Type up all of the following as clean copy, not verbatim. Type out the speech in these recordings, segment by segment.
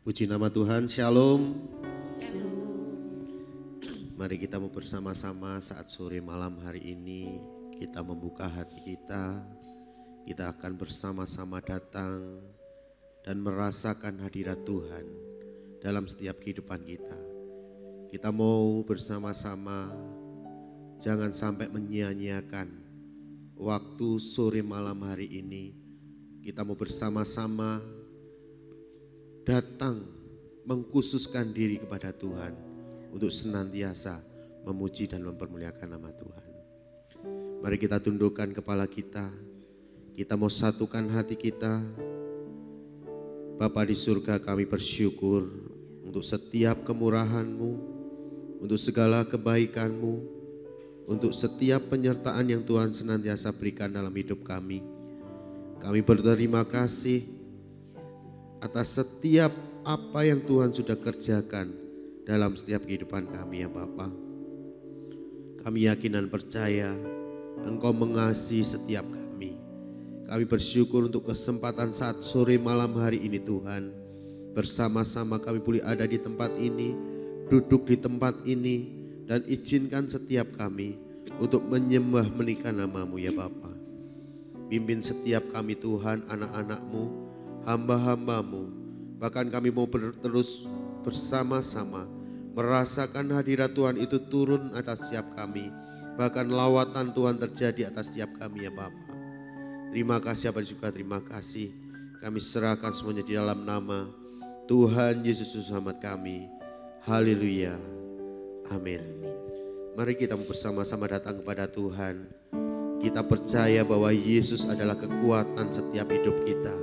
Puji nama Tuhan, Shalom. Mari kita mau bersama-sama saat sore malam hari ini, kita membuka hati kita. Kita akan bersama-sama datang dan merasakan hadirat Tuhan dalam setiap kehidupan kita. Kita mau bersama-sama, jangan sampai menyia-nyiakan waktu sore malam hari ini. Kita mau bersama-sama datang mengkhususkan diri kepada Tuhan untuk senantiasa memuji dan mempermuliakan nama Tuhan. Mari kita tundukkan kepala kita. Kita mau satukan hati kita. Bapa di surga, kami bersyukur untuk setiap kemurahan-Mu, untuk segala kebaikan-Mu, untuk setiap penyertaan yang Tuhan senantiasa berikan dalam hidup kami. Kami berterima kasih atas setiap apa yang Tuhan sudah kerjakan dalam setiap kehidupan kami ya Bapa. Kami yakin dan percaya Engkau mengasihi setiap kami. Kami bersyukur untuk kesempatan saat sore malam hari ini Tuhan. Bersama-sama kami boleh ada di tempat ini, duduk di tempat ini, dan izinkan setiap kami untuk menyembah menikah nama-Mu ya Bapa. Pimpin setiap kami Tuhan, anak-anak-Mu, hamba-hamba-Mu. Bahkan kami mau terus bersama-sama merasakan hadirat Tuhan itu turun atas setiap kami. Bahkan lawatan Tuhan terjadi atas setiap kami ya Bapa. Terima kasih Bapak juga, terima kasih. Kami serahkan semuanya di dalam nama Tuhan Yesus Selamat kami. Haleluya. Amin. Mari kita bersama-sama datang kepada Tuhan. Kita percaya bahwa Yesus adalah kekuatan setiap hidup kita.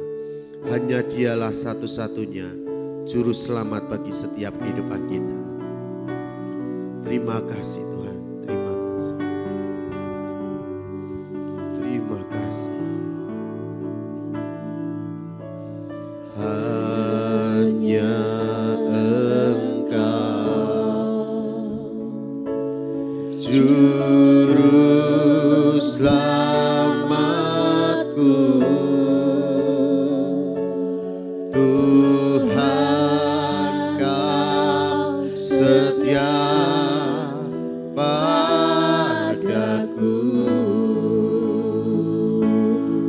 Hanya Dialah satu-satunya juru selamat bagi setiap kehidupan kita. Terima kasih Tuhan, terima kasih. Terima kasih. Hanya Engkau juru selamatku. Tuhan Kau setia padaku.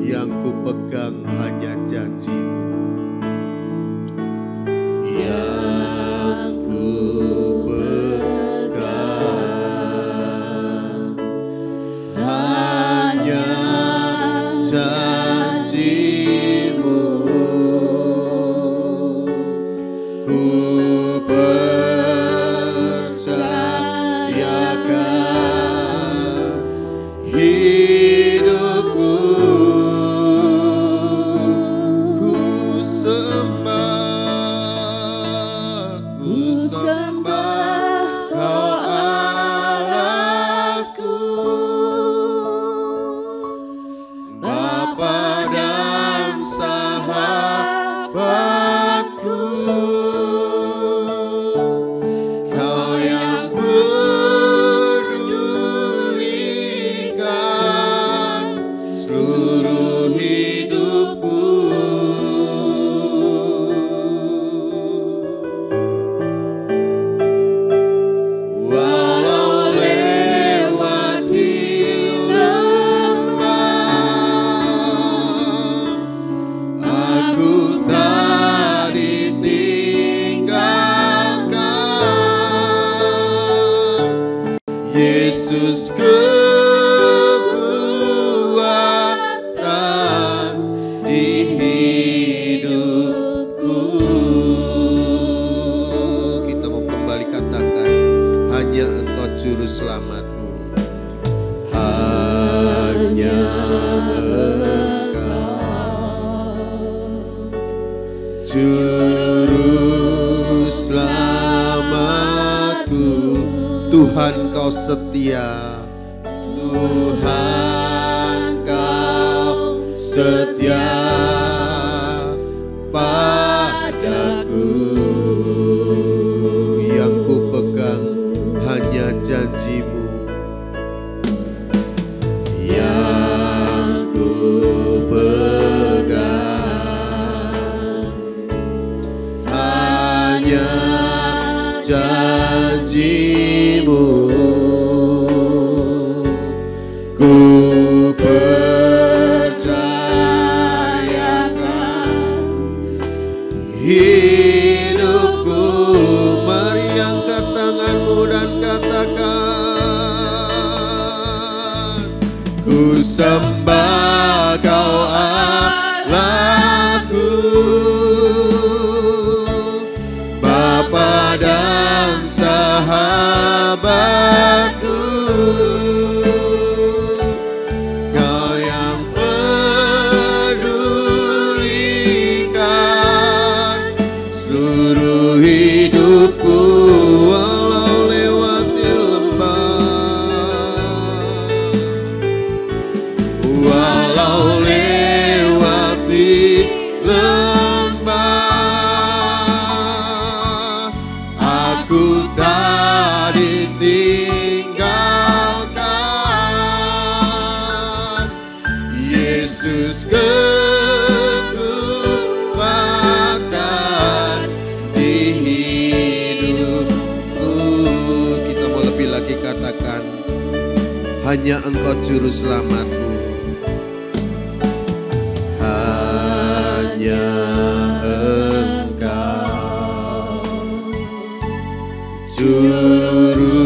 Yang ku pegang hanya janji-Mu. Yang ku pegang hanya janji-Mu. Ku percayakan hidupku. Ku sembah Kau Allahku, Bapa dan sahabatku. Kau yang pedulikan seluruh hidupku. Walau lewati lembah, aku tak ditinggalkan. Yesus kekuatan di hidupku. Kita mau kembali katakan, hanya Engkau juru selamatku. Hanya Engkau juru selamatku. Tuhan Kau setia, Tuhan Kau setia padaku. Yang ku pegang hanya janji-Mu. Yang ku pegang Yesus kekuatan di hidupku. Kita mau lebih lagi katakan, hanya Engkau juru selamatku. Hanya Engkau juru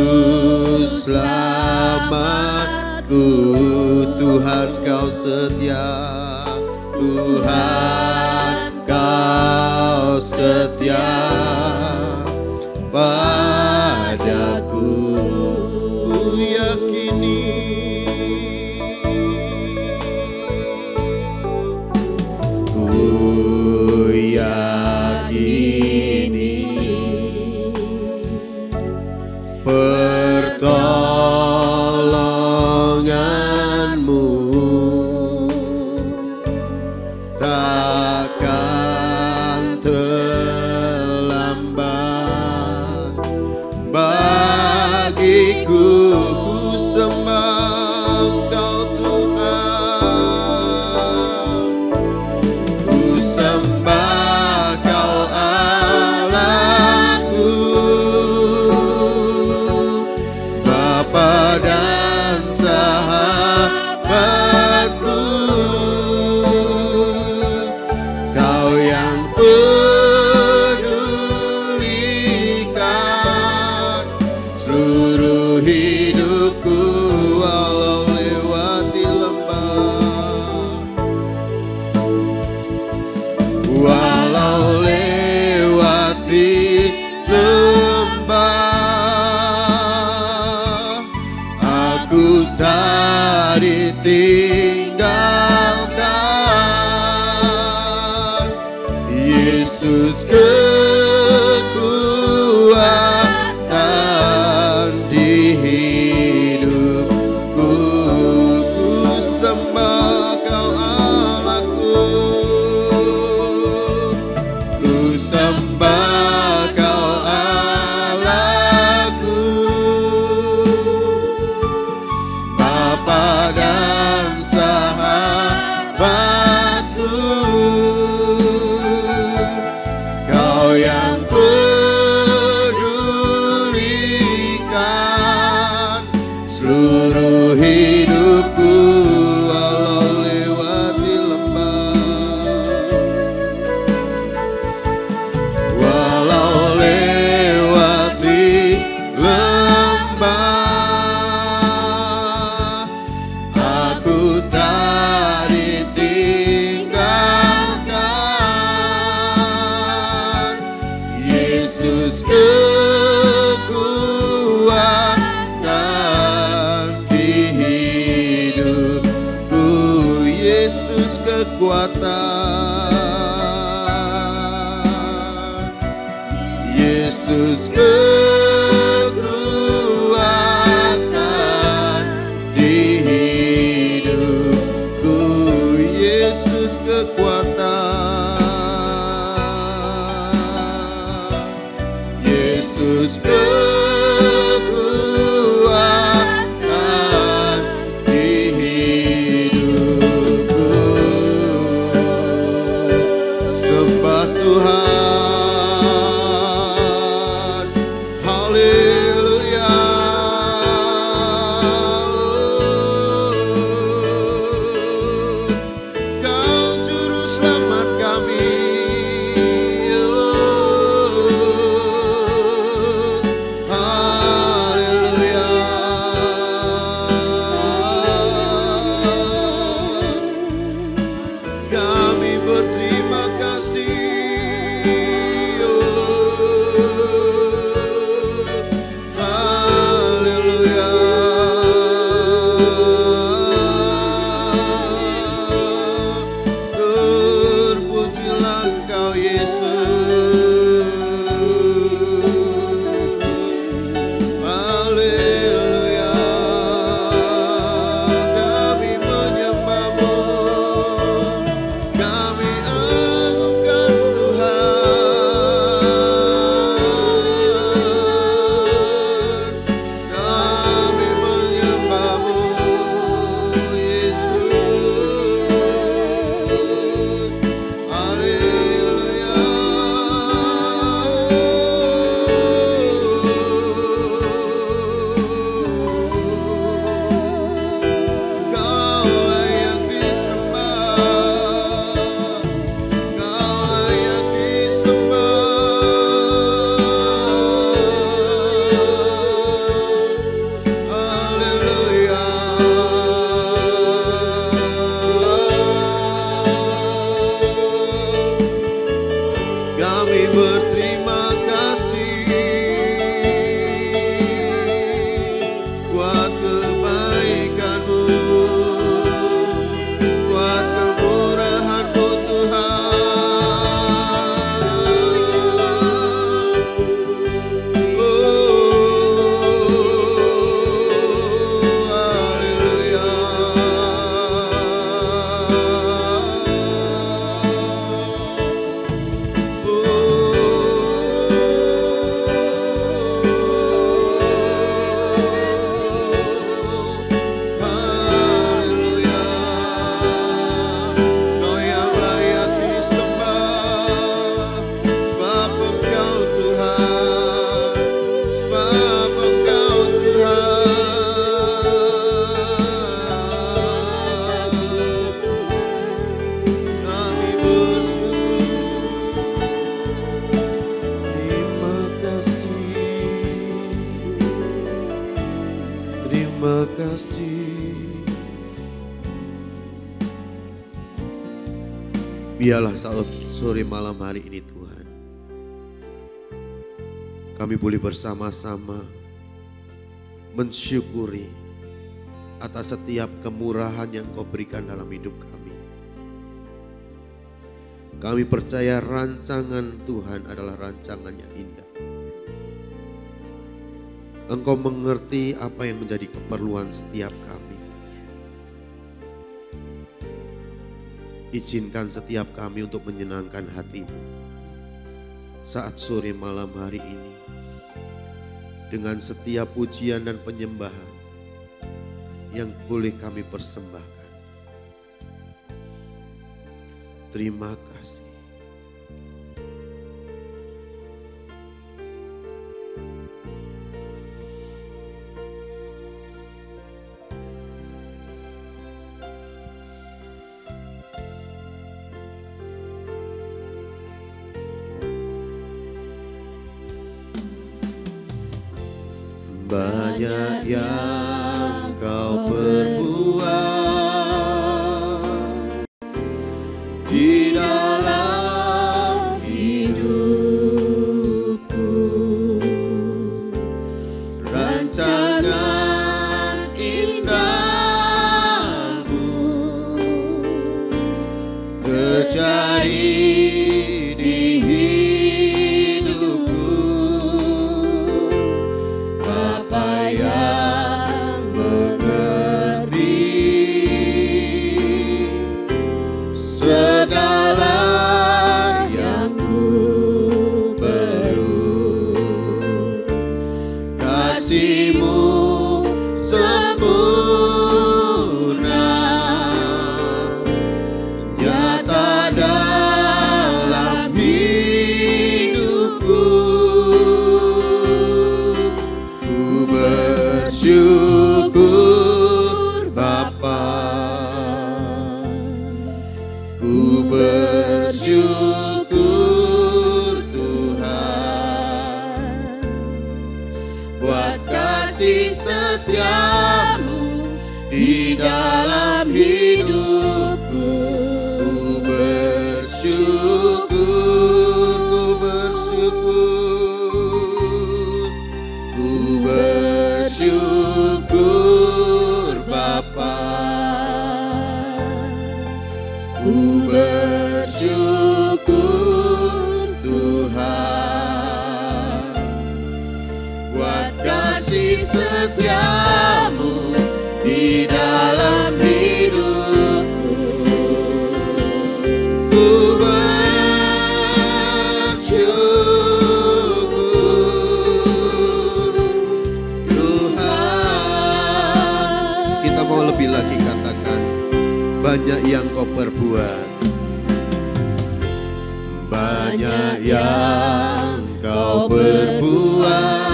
selamatku. Tuhan Kau setia, Tuhan Kau setia padaku. Ku yakini, ku yakini pertolongan-Mu takkan terlambat bagiku. Ku sembah Engkau Tuhan, ku sembah Kau Allahku, Bapa dan sahabatku. Kau yang pedulikan seluruh hidupku, walau lewati lembah, walau lewati lembah, aku tak ditinggalkan. Yesus kekuatan di hidupku. Ku sembah Kau Allahku, ku sembah Kau Allahku, Bapa dan sahabatku. Kau yang pedulikan seluruh hidupku, walau lewati lembah, walau lewati lembah, aku tak ditinggalkan. Yesus kekuatan di hidupku. Yesus kekuatan, Yesus kekuatan di hidupku. Yesus kekuatan, Yesus kekuatan di hidupku. Sembah Tuhan, Biarlah sore malam hari ini Tuhan, kami boleh bersama-sama mensyukuri atas setiap kemurahan yang Kau berikan dalam hidup kami. Kami percaya rancangan Tuhan adalah rancangan yang indah. Engkau mengerti apa yang menjadi keperluan setiap kami. Izinkan setiap kami untuk menyenangkan hati-Mu saat sore malam hari ini dengan setiap pujian dan penyembahan yang boleh kami persembahkan. Terima kasih. Banyak yang Kau perbuat di dalam hidupku, rancangan indahmu terjadi di hidupku. Bapa yang mengerti segala yang ku perlu, kasih-Mu sempurna nyata dalam hidupku. Ku bersyukur Bapa, ku bersyukur Tuhan buat kasih setia-Mu di dalam hidupku. Ku bersyukur, ku bersyukur, ku bersyukur Bapa, ku bersyukur Tuhan buat kasih setia-Mu di dalam hidupku. Ku bersyukur Tuhan. Kita mau lebih lagi katakan, banyak yang Kau perbuat, banyak yang Kau perbuat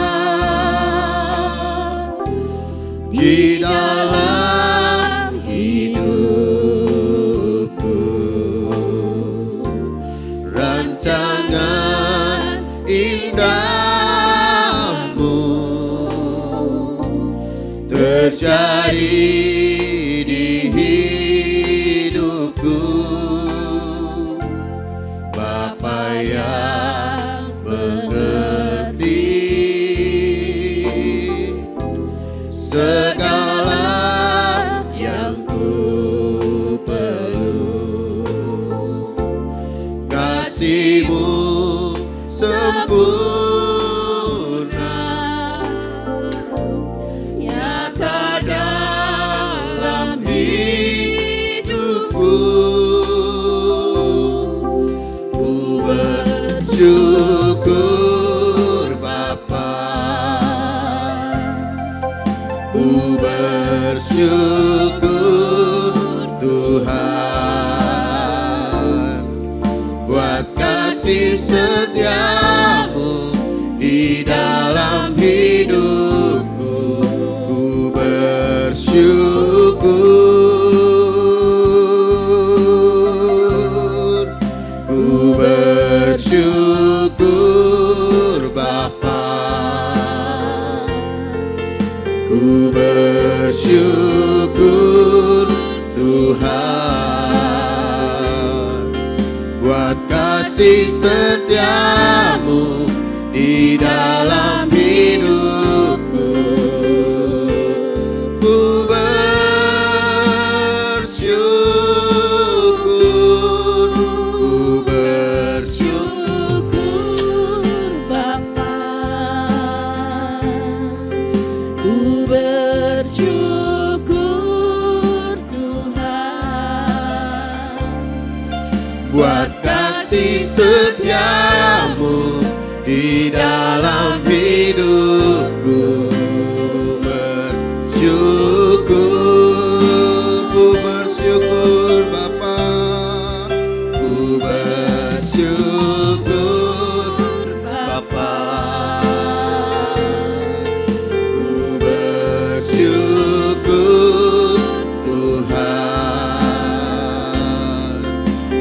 di dalam hidupku, rancangan indahmu terjadi di hidupku. Bapa yang mengerti segala yang ku perlu, kasih-Mu sempurna nyata dalam hidupku. Ku bersyukur Bapa, ku bersyukur Tuhan buat kasih setia-Mu di dalam hidupku. Ku bersyukur, ku bersyukur Bapa, ku bersyukur Tuhan kasih setiamu di dalam hidupku. Ku bersyukur, ku bersyukur Bapa, ku bersyukur Tuhan buat kasih setiamu di dalam hidupku. Ku bersyukur Bapa, ku bersyukur Bapa, ku bersyukur Tuhan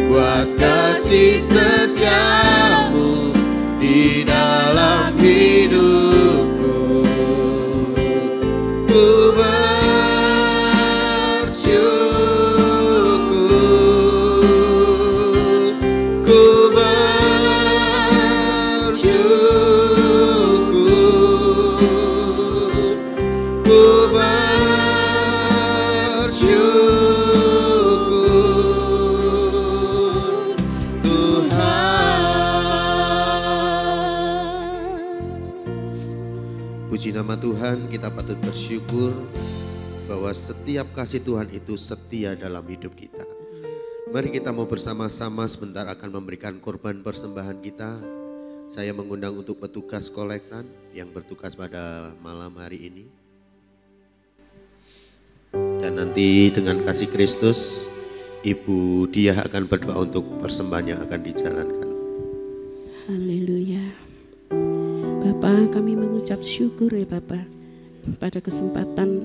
buat kasih setiamu di dalam hidupku. Ku bersyukur, ku bersyukur, ku bersyukur Tuhan. Puji nama Tuhan, kita patut bersyukur bahwa setiap kasih Tuhan itu setia dalam hidup kita. Mari kita mau bersama-sama sebentar akan memberikan korban persembahan kita. Saya mengundang untuk petugas kolektan yang bertugas pada malam hari ini. Dan nanti dengan kasih Kristus, Ibu Diah akan berdoa untuk persembahan yang akan dijalankan. Haleluya. Bapa, kami mengucap syukur ya Bapa pada kesempatan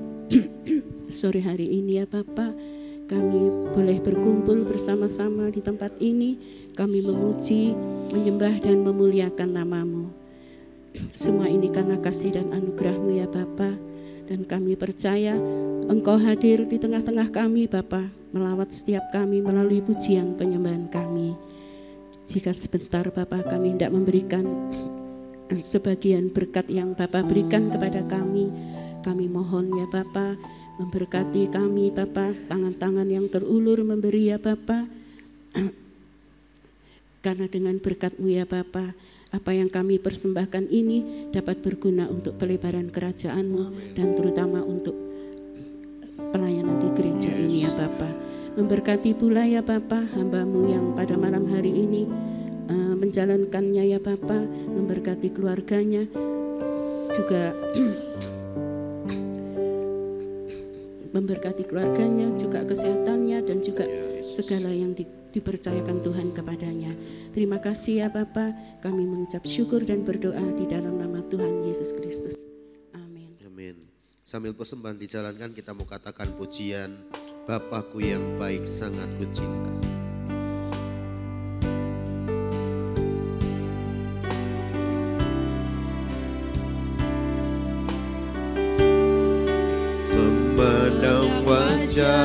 sore hari ini ya Bapa, kami boleh berkumpul bersama-sama di tempat ini. Kami memuji, menyembah dan memuliakan nama-Mu. Semua ini karena kasih dan anugerah-Mu ya Bapa. Dan kami percaya Engkau hadir di tengah-tengah kami Bapa, melawat setiap kami melalui pujian penyembahan kami. Jika sebentar Bapa kami hendak memberikan sebagian berkat yang Bapa berikan kepada kami mohon ya Bapa, memberkati kami Bapa, tangan-tangan yang terulur memberi ya Bapa. Karena dengan berkat-Mu ya Bapa, apa yang kami persembahkan ini dapat berguna untuk pelebaran kerajaan-Mu dan terutama untuk pelayanan di gereja ini ya Bapa. Memberkati pula ya Bapa hamba-Mu yang pada malam hari ini menjalankannya ya Bapa, memberkati keluarganya juga memberkati keluarganya, juga kesehatannya dan juga segala yang dipercayakan Tuhan kepadanya. Terima kasih ya Bapa, kami mengucap syukur dan berdoa di dalam nama Tuhan Yesus Kristus. Amin. Amin. Sambil persembahan dijalankan, kita mau katakan pujian, Bapakku yang baik sangat kucinta. Memandang wajah-Mu,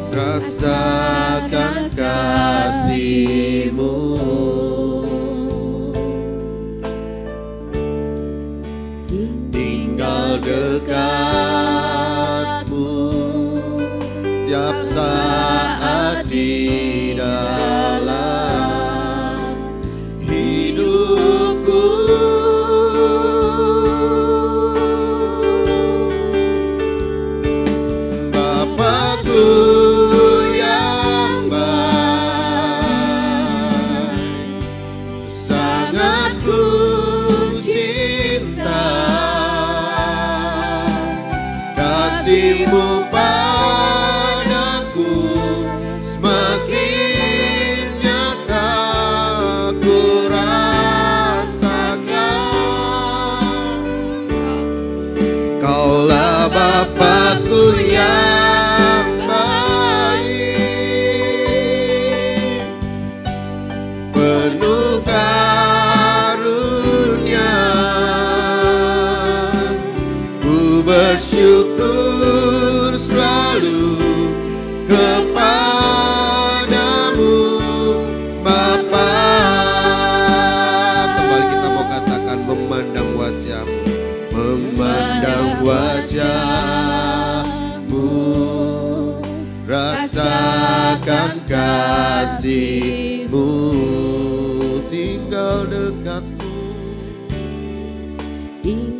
rasakan kasih-Mu, tinggal dekat-Mu tiap saat di dalam hidupku. Bapakku yang baik, sangat ku cinta, kasih-Mu padaku semakin rasakan kasih-Mu, tinggal dekatmu,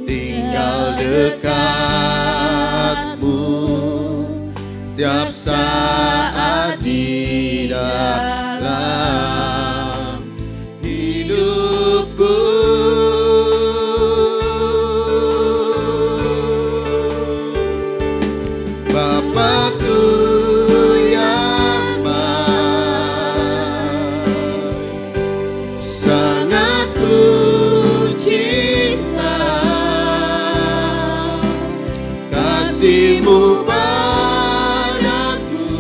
tinggal dekatmu setiap saat di dalam hidupku. Bapakku yang baik, sangat ku cinta, kasih-Mu padaku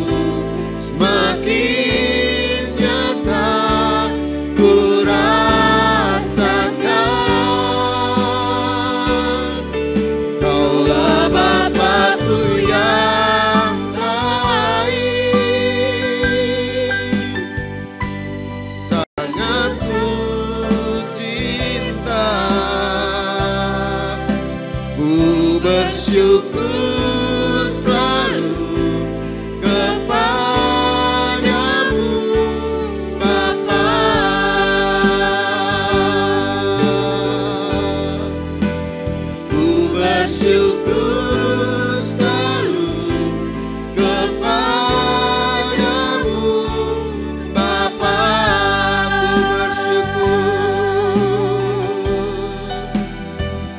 semakin nyata ku rasakan. Kaulah Bapakku yang baik, sangat ku cinta, ku bersyukur selalu kepadamu Bapa. Ku bersyukur selalu kepadamu Bapa.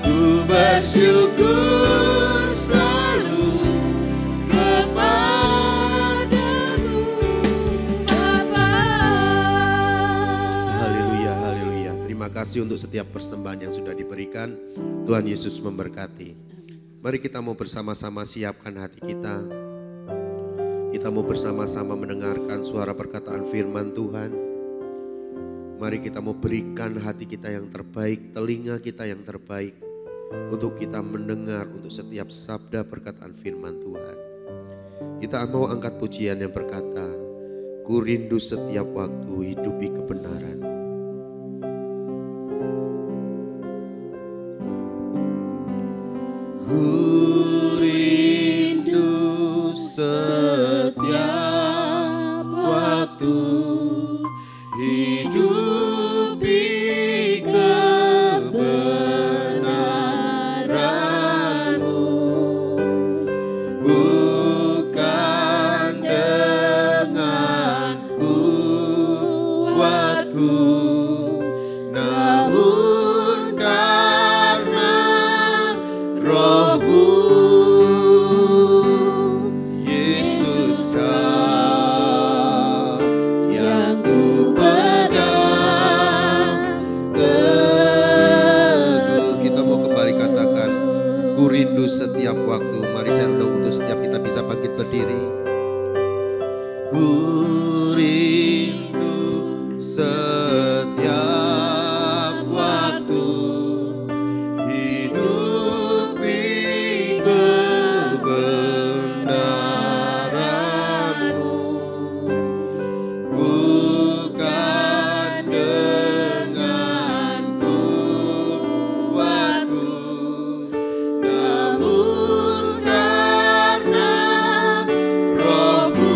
Ku bersyukur selalu kepadamu Bapa. Haleluya, haleluya. Terima kasih untuk setiap persembahan yang sudah diberikan. Tuhan Yesus memberkati. Mari kita mau bersama-sama siapkan hati kita. Kita mau bersama-sama mendengarkan suara perkataan firman Tuhan. Mari kita mau berikan hati kita yang terbaik, telinga kita yang terbaik, untuk kita mendengar untuk setiap sabda perkataan firman Tuhan. Kita mau angkat pujian yang berkata, ku rindu setiap waktu hidupi kebenaran. Ku rindu setiap waktu hidupi kebenaran-Mu, bukan dengan kuatku, namun karena Roh-Mu, Yesus yang ku pegang teguh. Kita mau kembali katakan, ku rindu setiap waktu. Mari saya undang untuk setiap kita bisa bangkit berdiri. Ku rindu setiap waktu hidupi kebenaran-Mu, bukan dengan kuatku, namun karena Roh-Mu,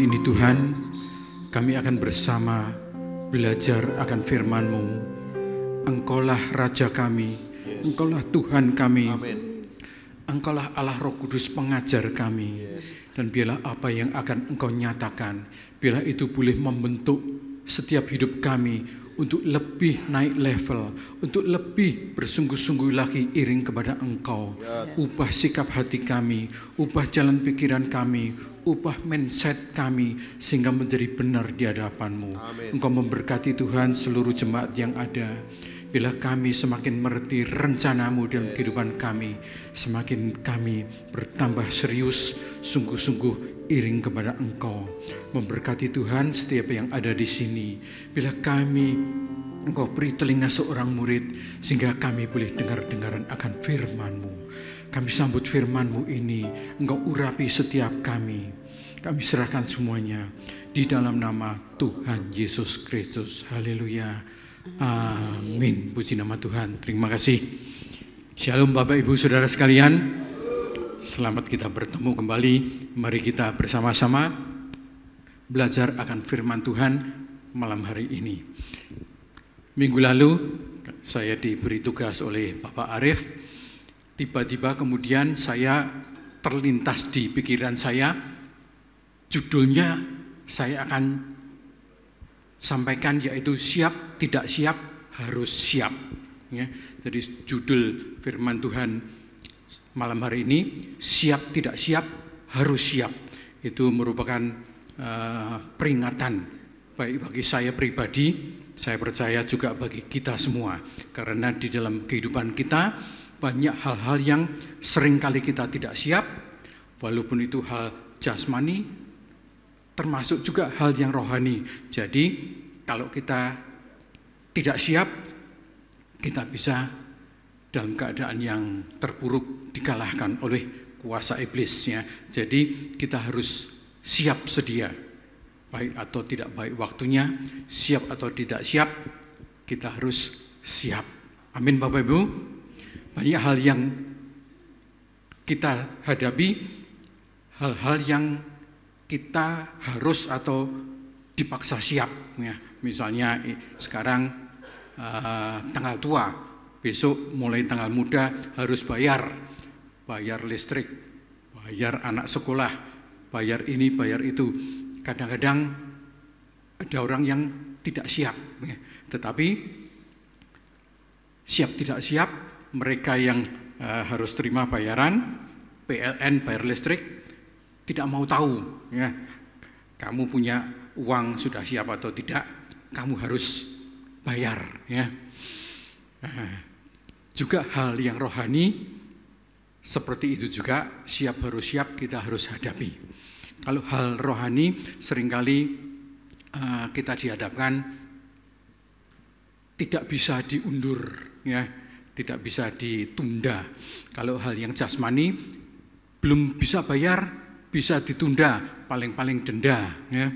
hari ini Tuhan, kami akan bersama belajar akan firman-Mu. Engkaulah Raja kami, Engkaulah Tuhan kami, Engkaulah Allah Roh Kudus pengajar kami. Dan biarlah apa yang akan Engkau nyatakan, biarlah itu boleh membentuk setiap hidup kami untuk lebih naik level, untuk lebih bersungguh-sungguh lagi iring kepada Engkau. Ubah sikap hati kami, ubah jalan pikiran kami, ubah mindset kami, sehingga menjadi benar di hadapan-Mu. Engkau memberkati Tuhan seluruh jemaat yang ada. Bila kami semakin mengerti rencana-Mu dalam kehidupan kami, semakin kami bertambah serius, sungguh-sungguh iring kepada Engkau. Memberkati Tuhan setiap yang ada di sini. Bila kami, Engkau beri telinga seorang murid, sehingga kami boleh dengar-dengaran akan firman-Mu. Kami sambut firman-Mu ini, Engkau urapi setiap kami. Kami serahkan semuanya di dalam nama Tuhan Yesus Kristus. Haleluya. Amin. Puji nama Tuhan. Terima kasih. Shalom Bapak Ibu Saudara sekalian. Selamat kita bertemu kembali. Mari kita bersama-sama belajar akan firman Tuhan malam hari ini. Minggu lalu saya diberi tugas oleh Bapak Arif. Tiba-tiba kemudian saya terlintas di pikiran saya, judulnya saya akan sampaikan, yaitu siap tidak siap harus siap. Ya, jadi judul firman Tuhan malam hari ini, siap tidak siap harus siap. Itu merupakan peringatan baik bagi saya pribadi, saya percaya juga bagi kita semua. Karena di dalam kehidupan kita banyak hal-hal yang seringkali kita tidak siap, walaupun itu hal jasmani, termasuk juga hal yang rohani. Jadi kalau kita tidak siap, kita bisa dalam keadaan yang terpuruk dikalahkan oleh kuasa iblis. Ya. Jadi kita harus siap sedia, baik atau tidak baik waktunya, siap atau tidak siap, kita harus siap. Amin Bapak Ibu. Banyak hal yang kita hadapi, hal-hal yang kita harus atau dipaksa siap. Ya, misalnya sekarang tanggal tua, besok mulai tanggal muda harus bayar listrik, bayar anak sekolah, bayar ini, bayar itu. Kadang-kadang ada orang yang tidak siap. Ya. Tetapi siap tidak siap, mereka yang harus terima bayaran, PLN, bayar listrik, tidak mau tahu, ya, kamu punya uang sudah siap atau tidak, kamu harus bayar. Ya. Juga hal yang rohani seperti itu juga, siap harus siap, kita harus hadapi. Kalau hal rohani seringkali kita dihadapkan tidak bisa diundur, ya, tidak bisa ditunda. Kalau hal yang jasmani belum bisa bayar, bisa ditunda, paling-paling denda, ya.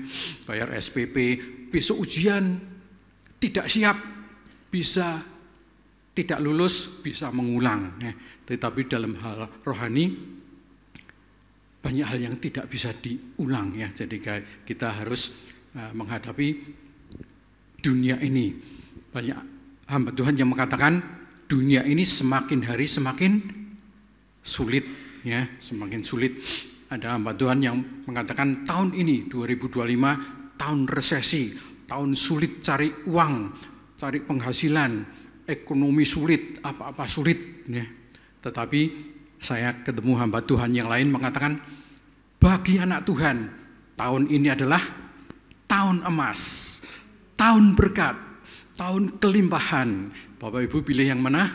Bayar SPP, besok ujian tidak siap, bisa tidak lulus, bisa mengulang. Ya. Tetapi dalam hal rohani banyak hal yang tidak bisa diulang. Ya. Jadi kita harus menghadapi dunia ini. Banyak hamba Tuhan yang mengatakan dunia ini semakin hari semakin sulit, ya, semakin sulit. Ada hamba Tuhan yang mengatakan tahun ini 2025 tahun resesi, tahun sulit cari uang, cari penghasilan, ekonomi sulit, apa-apa sulit. Ya. Tetapi saya ketemu hamba Tuhan yang lain mengatakan bagi anak Tuhan tahun ini adalah tahun emas, tahun berkat, tahun kelimpahan. Bapak Ibu pilih yang mana?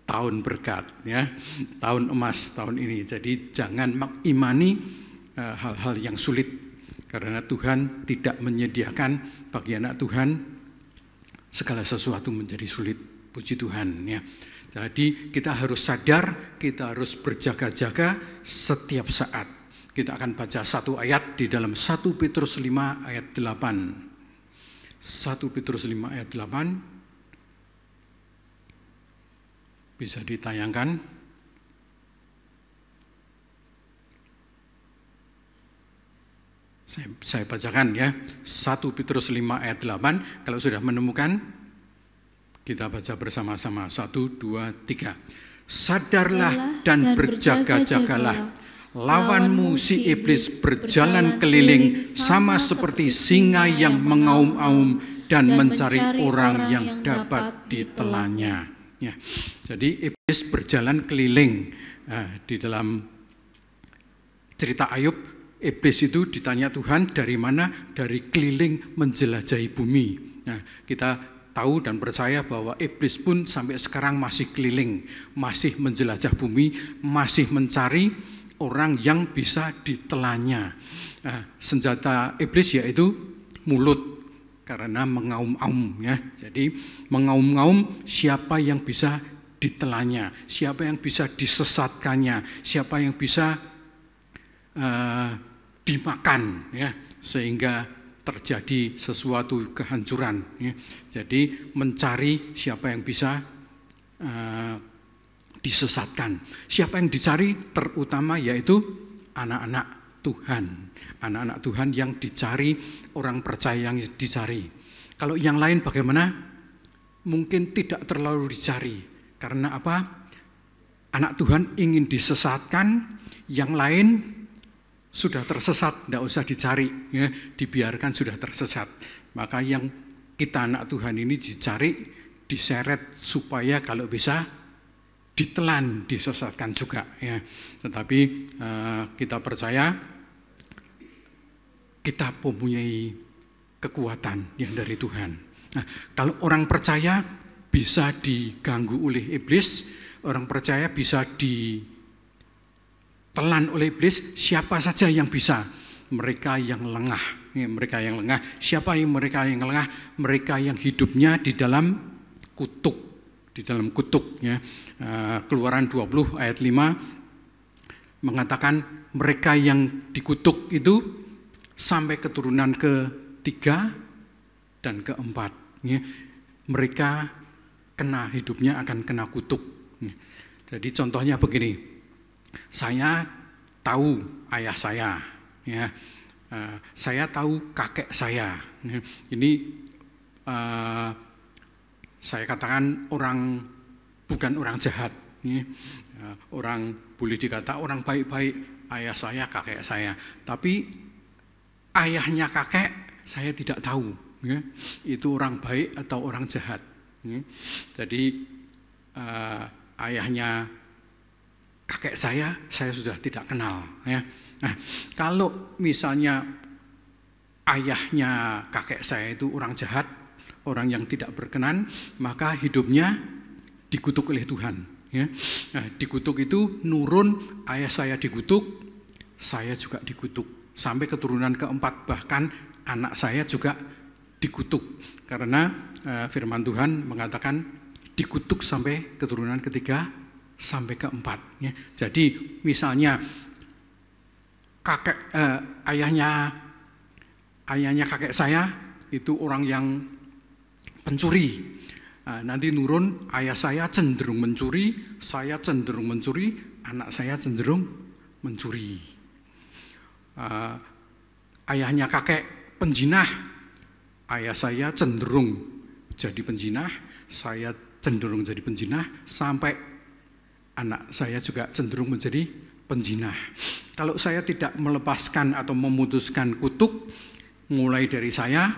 Tahun berkat, ya, tahun emas tahun ini. Jadi jangan mengimani hal-hal yang sulit, karena Tuhan tidak menyediakan bagi anak Tuhan segala sesuatu menjadi sulit. Puji Tuhan, ya. Jadi kita harus sadar, kita harus berjaga-jaga setiap saat. Kita akan baca satu ayat di dalam 1 Petrus 5 ayat 8. 1 Petrus 5 ayat 8. Bisa ditayangkan. Saya bacakan ya, 1 Petrus 5 ayat 8. Kalau sudah menemukan, kita baca bersama-sama. 1, 2, 3. Sadarlah dan berjaga-jagalah. Lawanmu si iblis berjalan keliling sama seperti singa yang mengaum-aum dan mencari orang yang dapat ditelannya. Ya, jadi iblis berjalan keliling. Di dalam cerita Ayub, iblis itu ditanya Tuhan dari mana? Dari keliling menjelajahi bumi. Nah, kita tahu dan percaya bahwa iblis pun sampai sekarang masih keliling, masih menjelajah bumi, masih mencari orang yang bisa ditelannya. Nah, senjata iblis yaitu mulut, karena mengaum-aum ya. Jadi mengaum-aum siapa yang bisa ditelannya, siapa yang bisa disesatkannya, siapa yang bisa dimakan ya, sehingga terjadi sesuatu kehancuran ya. Jadi mencari siapa yang bisa disesatkan. Siapa yang dicari terutama yaitu anak-anak Tuhan. Anak-anak Tuhan yang dicari, orang percaya yang dicari. Kalau yang lain bagaimana? Mungkin tidak terlalu dicari. Karena apa? Anak Tuhan ingin disesatkan, yang lain sudah tersesat, tidak usah dicari, ya, dibiarkan sudah tersesat. Maka yang kita anak Tuhan ini dicari, diseret supaya kalau bisa ditelan, disesatkan juga. Ya. Tetapi kita percaya kita mempunyai kekuatan yang dari Tuhan. Nah, kalau orang percaya bisa diganggu oleh iblis, orang percaya bisa ditelan oleh iblis, siapa saja yang bisa? Mereka yang lengah, ya, mereka yang lengah. Siapa yang mereka yang lengah? Mereka yang hidupnya di dalam kutuk, ya. Keluaran 20 ayat 5 mengatakan mereka yang dikutuk itu sampai keturunan ke-3 dan ke-4, ya. Mereka hidupnya akan kena kutuk. Jadi contohnya begini, saya tahu ayah saya, ya, saya tahu kakek saya. Ini saya katakan bukan orang jahat, ya. Orang boleh dikata orang baik-baik, ayah saya, kakek saya. Tapi ayahnya kakek saya tidak tahu, ya, itu orang baik atau orang jahat. Jadi ayahnya kakek saya sudah tidak kenal. Ya. Nah, kalau misalnya ayahnya kakek saya itu orang jahat, orang yang tidak berkenan, maka hidupnya dikutuk oleh Tuhan. Ya. Nah, dikutuk itu nurun, ayah saya dikutuk, saya juga dikutuk. Sampai keturunan ke-4, bahkan anak saya juga dikutuk. Karena firman Tuhan mengatakan dikutuk sampai keturunan ke-3 sampai ke-4. Ya. Jadi misalnya ayahnya kakek saya itu orang yang pencuri. Nanti nurun, ayah saya cenderung mencuri, saya cenderung mencuri, anak saya cenderung mencuri. Ayahnya kakek penjinah, ayah saya cenderung jadi penjinah, saya cenderung jadi penjinah, sampai anak saya juga cenderung menjadi penjinah. Kalau saya tidak melepaskan atau memutuskan kutuk, mulai dari saya,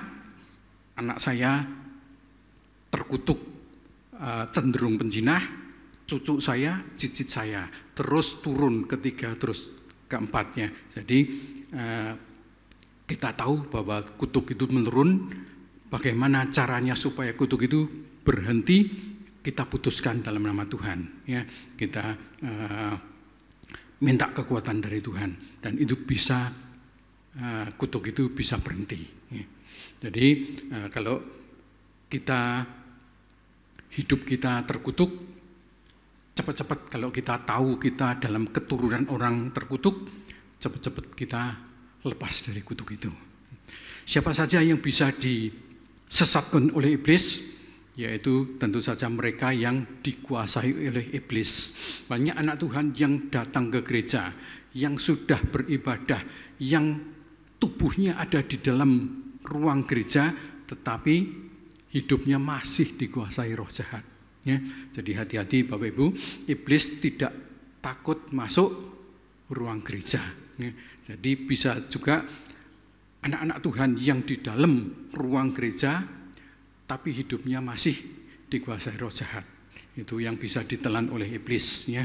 anak saya terkutuk cenderung penjinah, cucu saya, cicit saya, terus turun ke-3, terus ke-4-nya. Jadi kita tahu bahwa kutuk itu menurun. Bagaimana caranya supaya kutuk itu berhenti? Kita putuskan dalam nama Tuhan. Ya, kita minta kekuatan dari Tuhan, dan itu bisa kutuk itu bisa berhenti. Ya. Jadi kalau hidup kita terkutuk, cepat-cepat kalau kita tahu kita dalam keturunan orang terkutuk, cepat-cepat kita lepas dari kutuk itu. Siapa saja yang bisa disesatkan oleh iblis, yaitu tentu saja mereka yang dikuasai oleh iblis. Banyak anak Tuhan yang datang ke gereja, yang sudah beribadah, yang tubuhnya ada di dalam ruang gereja, tetapi hidupnya masih dikuasai roh jahat. Ya, jadi hati-hati Bapak Ibu, iblis tidak takut masuk ruang gereja. Ya, jadi bisa juga anak-anak Tuhan yang di dalam ruang gereja, tapi hidupnya masih dikuasai roh jahat. Itu yang bisa ditelan oleh iblis. Ya.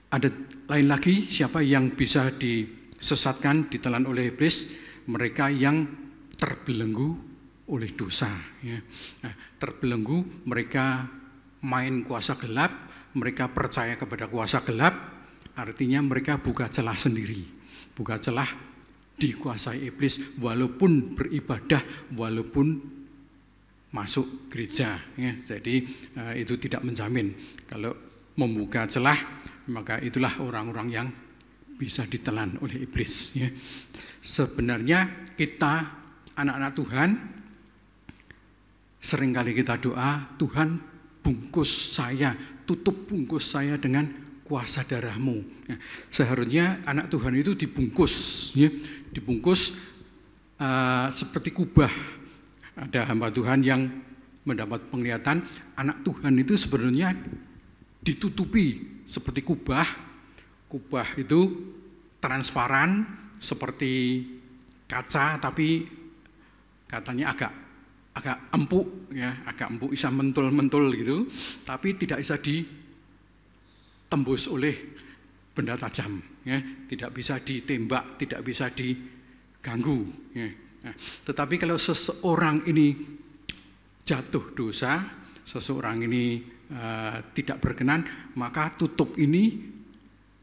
Ada lain lagi, siapa yang bisa disesatkan, ditelan oleh iblis? Mereka yang terbelenggu oleh dosa. Ya. Nah, terbelenggu, mereka main kuasa gelap, mereka percaya kepada kuasa gelap, artinya mereka buka celah sendiri, buka celah dikuasai iblis, walaupun beribadah, walaupun masuk gereja. Ya. Jadi itu tidak menjamin. Kalau membuka celah, maka itulah orang-orang yang bisa ditelan oleh iblis. Ya. Sebenarnya kita anak-anak Tuhan, seringkali kita doa, Tuhan bungkus saya, tutup bungkus saya dengan kuasa darah-Mu. Ya, seharusnya anak Tuhan itu dibungkus, ya, dibungkus seperti kubah. Ada hamba Tuhan yang mendapat penglihatan, anak Tuhan itu sebenarnya ditutupi seperti kubah. Kubah itu transparan seperti kaca, tapi katanya agak empuk, ya, agak empuk, bisa mentul-mentul gitu, tapi tidak bisa ditembus oleh benda tajam, ya, tidak bisa ditembak, tidak bisa diganggu. Ya. Nah, tetapi kalau seseorang ini jatuh dosa, seseorang ini tidak berkenan, maka tutup ini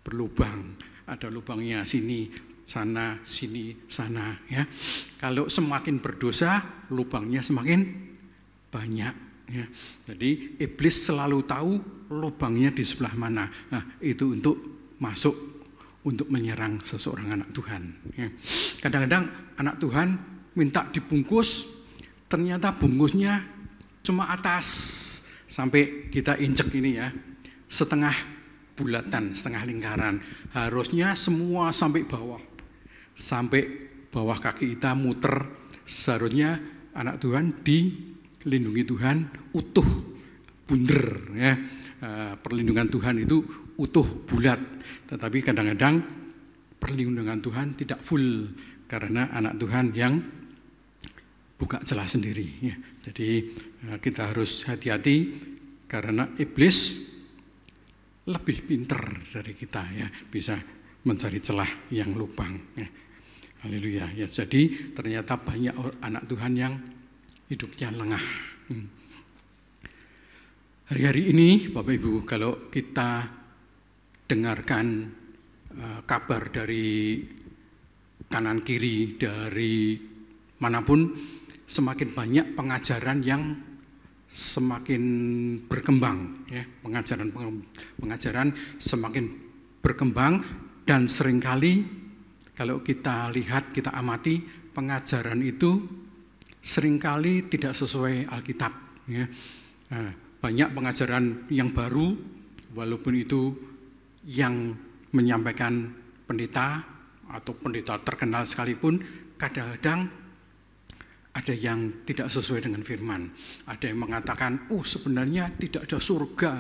berlubang, ada lubangnya sini, sana, sini, sana. Ya. Kalau semakin berdosa, lubangnya semakin banyak. Ya. Jadi iblis selalu tahu lubangnya di sebelah mana. Nah, itu untuk masuk, untuk menyerang seseorang anak Tuhan. Ya. Kadang-kadang anak Tuhan minta dibungkus, ternyata bungkusnya cuma atas, sampai kita injek ini ya, setengah bulatan, setengah lingkaran. Harusnya semua sampai bawah. Sampai bawah kaki kita muter, seharusnya anak Tuhan dilindungi Tuhan utuh, bunder. Ya. Perlindungan Tuhan itu utuh, bulat. Tetapi kadang-kadang perlindungan Tuhan tidak full, karena anak Tuhan yang buka celah sendiri. Ya. Jadi kita harus hati-hati, karena iblis lebih pinter dari kita, ya, bisa mencari celah yang lubang. Ya. Haleluya. Ya, jadi ternyata banyak anak Tuhan yang hidupnya lengah. Hari-hari ini Bapak Ibu, kalau kita dengarkan kabar dari kanan kiri, dari manapun, semakin banyak pengajaran yang semakin berkembang. Ya. Pengajaran semakin berkembang, dan seringkali kalau kita lihat, kita amati, pengajaran itu seringkali tidak sesuai Alkitab. Ya. Banyak pengajaran yang baru, walaupun itu yang menyampaikan pendeta atau pendeta terkenal sekalipun, kadang-kadang ada yang tidak sesuai dengan firman. Ada yang mengatakan, sebenarnya tidak ada surga.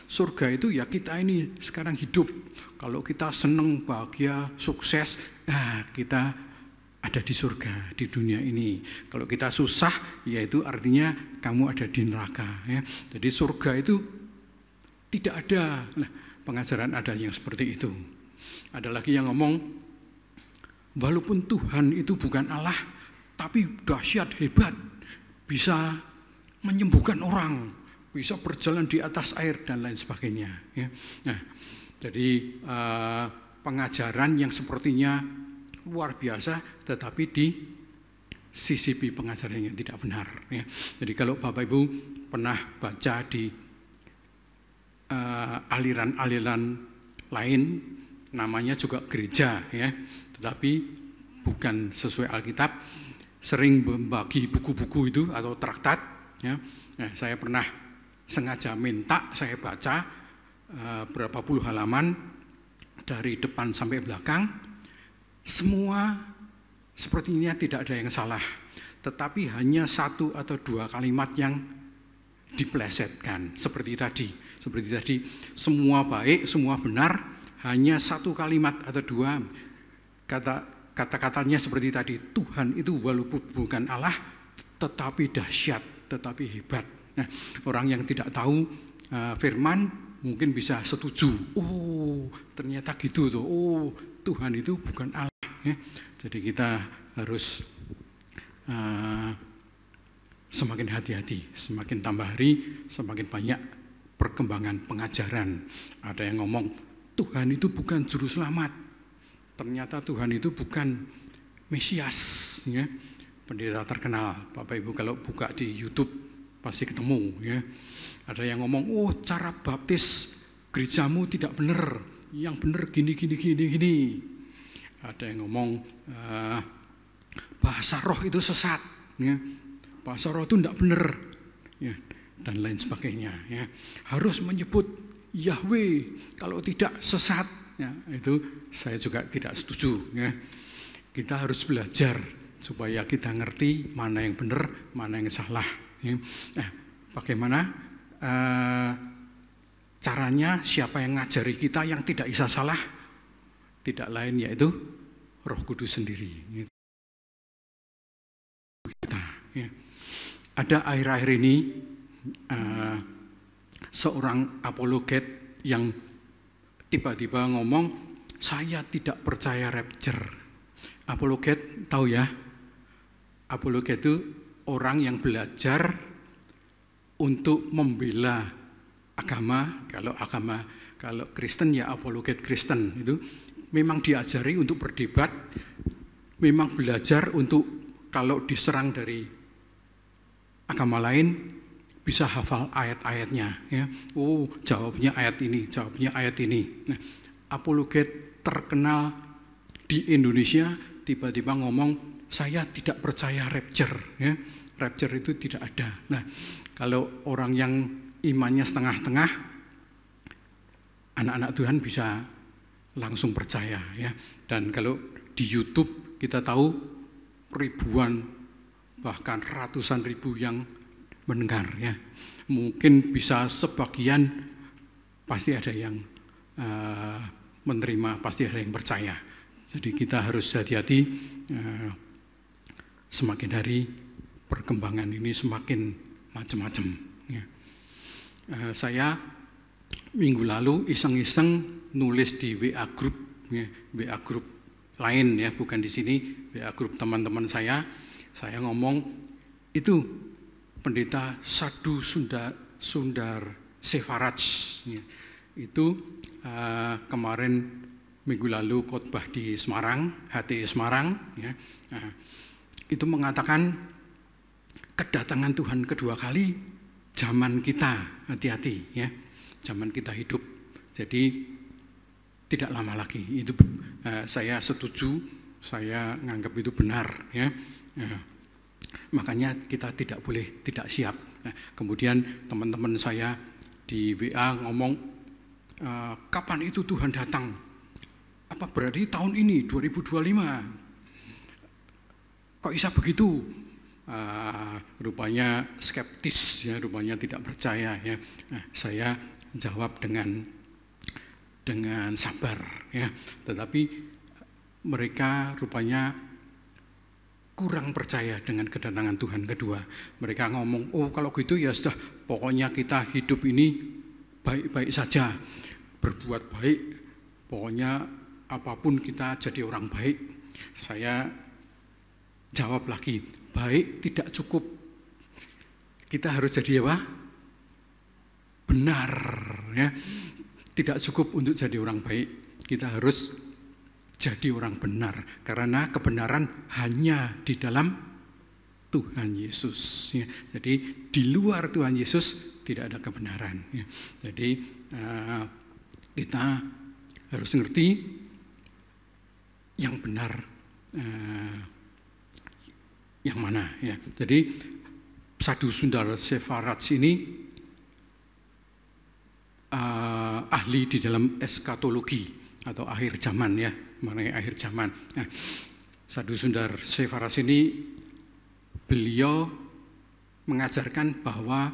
Surga itu ya kita ini sekarang hidup. Kalau kita senang, bahagia, sukses, kita ada di surga, di dunia ini. Kalau kita susah, ya itu artinya kamu ada di neraka. Ya. Jadi surga itu tidak ada. Nah, pengajaran ada yang seperti itu. Ada lagi yang ngomong, walaupun Tuhan itu bukan Allah, tapi dahsyat, hebat, bisa menyembuhkan orang, bisa berjalan di atas air, dan lain sebagainya. Ya. Nah, jadi pengajaran yang sepertinya luar biasa, tetapi di sisipi pengajaran yang tidak benar. Ya. Jadi kalau Bapak Ibu pernah baca di aliran-aliran lain, namanya juga gereja, ya, tetapi bukan sesuai Alkitab, sering membagi buku-buku itu atau traktat. Ya. Nah, saya pernah sengaja minta saya baca berapa puluh halaman dari depan sampai belakang, semua sepertinya tidak ada yang salah, tetapi hanya satu atau dua kalimat yang dipelesetkan. Seperti tadi, semua baik, semua benar, hanya satu kalimat atau dua kata-katanya seperti tadi. Tuhan itu walaupun bukan Allah, tetapi dahsyat, tetapi hebat. Nah, orang yang tidak tahu firman mungkin bisa setuju. Oh, ternyata gitu tuh. Oh, Tuhan itu bukan Allah. Ya. Jadi kita harus semakin hati-hati, semakin tambah hari, semakin banyak perkembangan pengajaran. Ada yang ngomong, Tuhan itu bukan juru selamat. Ternyata Tuhan itu bukan Mesias. Ya. Pendeta terkenal, Bapak Ibu kalau buka di YouTube pasti ketemu. Ya. Ada yang ngomong, oh cara baptis gerejamu tidak benar, yang benar gini. Ada yang ngomong, bahasa roh itu sesat. Ya. Bahasa roh itu tidak benar, ya, dan lain sebagainya. Ya. Harus menyebut Yahweh, kalau tidak sesat. Ya, itu saya juga tidak setuju. Ya. Kita harus belajar supaya kita ngerti mana yang benar, mana yang salah. Ya. Nah, bagaimana caranya? Siapa yang ngajari kita yang tidak bisa salah? Tidak lain yaitu Roh Kudus sendiri. Kita. Ya. Ada akhir-akhir ini seorang apologet yang tiba-tiba ngomong, saya tidak percaya rapture. Apologet tahu ya? Apologet itu orang yang belajar untuk membela agama. Kalau Kristen ya apologet Kristen, itu memang diajari untuk berdebat, memang belajar untuk kalau diserang dari agama lain bisa hafal ayat-ayatnya. Ya. Oh, jawabnya ayat ini, jawabnya ayat ini. Nah, apologet terkenal di Indonesia tiba-tiba ngomong, saya tidak percaya rapture. Ya. Rapture itu tidak ada. Nah, kalau orang yang imannya setengah-tengah, anak-anak Tuhan bisa langsung percaya. Ya. Dan kalau di YouTube kita tahu ribuan bahkan ratusan ribu yang mendengar. Ya. Mungkin bisa sebagian, pasti ada yang menerima, pasti ada yang percaya. Jadi kita harus hati-hati, semakin hari perkembangan ini semakin macam-macam. Ya. Saya minggu lalu iseng-iseng nulis di WA group, ya, WA group lain ya, bukan di sini, WA group teman-teman saya ngomong, itu pendeta Sadhu Sundar Sefaraj, ya, itu kemarin minggu lalu khotbah di Semarang, HTI Semarang, ya, itu mengatakan kedatangan Tuhan kedua kali zaman kita, hati-hati ya, zaman kita hidup. Jadi tidak lama lagi. Itu saya setuju, saya nganggap itu benar ya. Makanya kita tidak boleh tidak siap. Nah, kemudian teman-teman saya di WA ngomong, kapan itu Tuhan datang? Apa berarti tahun ini 2025? Kok bisa begitu? Rupanya skeptis ya, rupanya tidak percaya ya. Nah, saya jawab dengan sabar ya. Tetapi mereka rupanya kurang percaya dengan kedatangan Tuhan kedua. Mereka ngomong, oh kalau gitu ya sudah, pokoknya kita hidup ini baik-baik saja, berbuat baik, pokoknya apapun kita jadi orang baik. Saya jawab lagi, baik tidak cukup, kita harus jadi apa? Benar ya. Tidak cukup untuk jadi orang baik, kita harus jadi orang benar, karena kebenaran hanya di dalam Tuhan Yesus. Ya. Jadi di luar Tuhan Yesus tidak ada kebenaran. Ya. Jadi kita harus ngerti yang benar yang mana. Ya. Jadi Sadhu Sundar Sefaraj ini ahli di dalam eskatologi atau akhir zaman ya, mengenai akhir zaman. Nah, Sadhu Sundar Sevaras ini beliau mengajarkan bahwa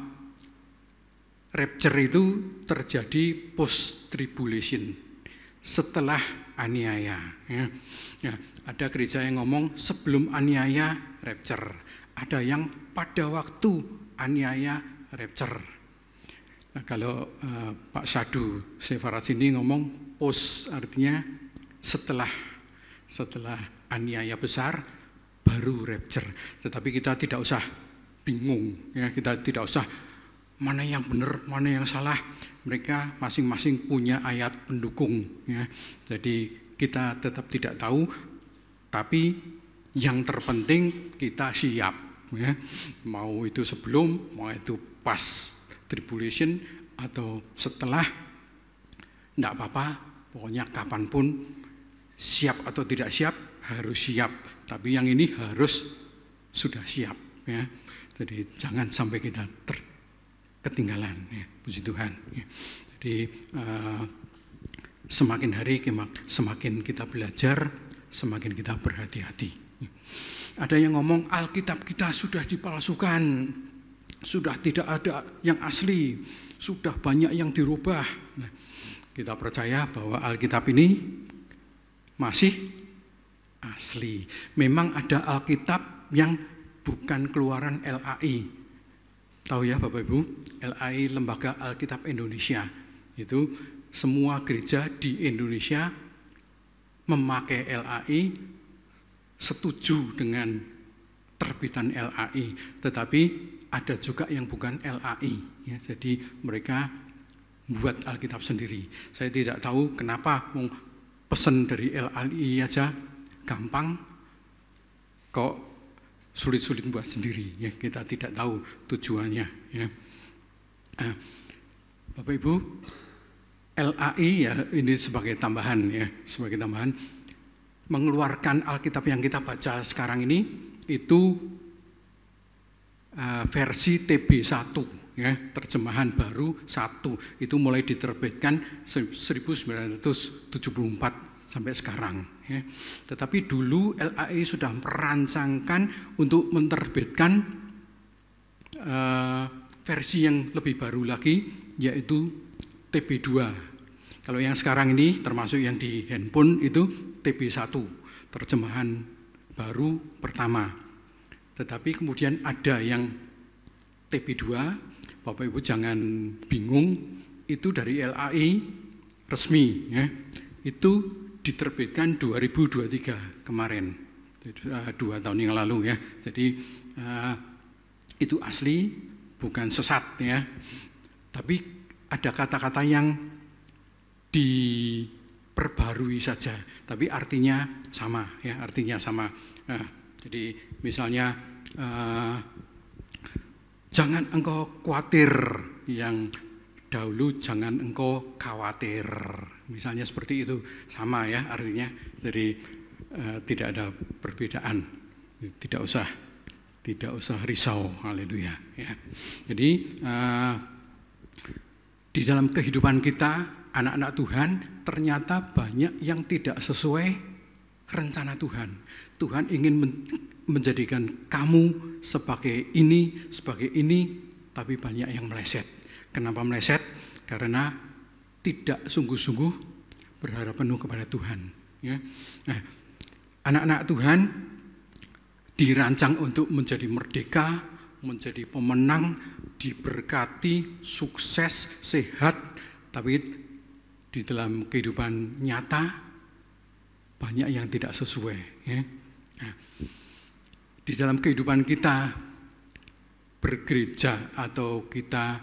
rapture itu terjadi post tribulation, setelah aniaya. Ya, ada gereja yang ngomong sebelum aniaya rapture, ada yang pada waktu aniaya rapture. Nah, kalau Pak Sadhu Sevaras ini ngomong post, artinya setelah aniaya besar baru rapture. Tetapi kita tidak usah bingung, ya, kita tidak usah mana yang benar, mana yang salah. Mereka masing-masing punya ayat pendukung, ya. Jadi kita tetap tidak tahu, tapi yang terpenting kita siap, ya. Mau itu sebelum, mau itu pas tribulation atau setelah, enggak apa-apa, pokoknya kapanpun, siap atau tidak siap, harus siap. Tapi yang ini harus sudah siap, ya. Jadi jangan sampai kita ketinggalan, ya. Puji Tuhan, ya. Jadi semakin hari semakin kita belajar, semakin kita berhati-hati. Ada yang ngomong Alkitab kita sudah dipalsukan, sudah tidak ada yang asli, sudah banyak yang dirubah. Nah, kita percaya bahwa Alkitab ini masih asli. Memang ada Alkitab yang bukan keluaran LAI. Tahu ya Bapak Ibu, LAI Lembaga Alkitab Indonesia. Itu semua gereja di Indonesia memakai LAI, setuju dengan terbitan LAI. Tetapi ada juga yang bukan LAI. Ya, jadi mereka buat Alkitab sendiri. Saya tidak tahu kenapa pesan dari LAI aja gampang, kok sulit-sulit buat sendiri, ya. Kita tidak tahu tujuannya, ya. Bapak Ibu, LAI ya ini sebagai tambahan, ya, sebagai tambahan mengeluarkan Alkitab yang kita baca sekarang ini itu versi TB1, ya, terjemahan baru 1, itu mulai diterbitkan 1974 sampai sekarang, ya. Tetapi dulu LAI sudah merancangkan untuk menerbitkan versi yang lebih baru lagi, yaitu TB2. Kalau yang sekarang ini termasuk yang di handphone itu TB1, terjemahan baru pertama. Tetapi kemudian ada yang TB2, Bapak Ibu jangan bingung, itu dari LAI resmi, ya. Itu diterbitkan 2023 kemarin, 2 tahun yang lalu, ya. Jadi itu asli, bukan sesat, ya. Tapi ada kata-kata yang diperbarui saja, tapi artinya sama, ya, artinya sama. Jadi misalnya jangan engkau khawatir, yang dahulu jangan engkau khawatir. Misalnya seperti itu, sama, ya, artinya. Jadi tidak ada perbedaan, tidak usah risau, haleluya, ya. Jadi di dalam kehidupan kita anak-anak Tuhan ternyata banyak yang tidak sesuai rencana Tuhan. Tuhan ingin menjadikan kamu sebagai ini, tapi banyak yang meleset. Kenapa meleset? Karena tidak sungguh-sungguh berharap penuh kepada Tuhan, ya. Nah, anak-anak Tuhan dirancang untuk menjadi merdeka, menjadi pemenang, diberkati, sukses, sehat, tapi di dalam kehidupan nyata banyak yang tidak sesuai, ya. Nah, di dalam kehidupan kita bergereja atau kita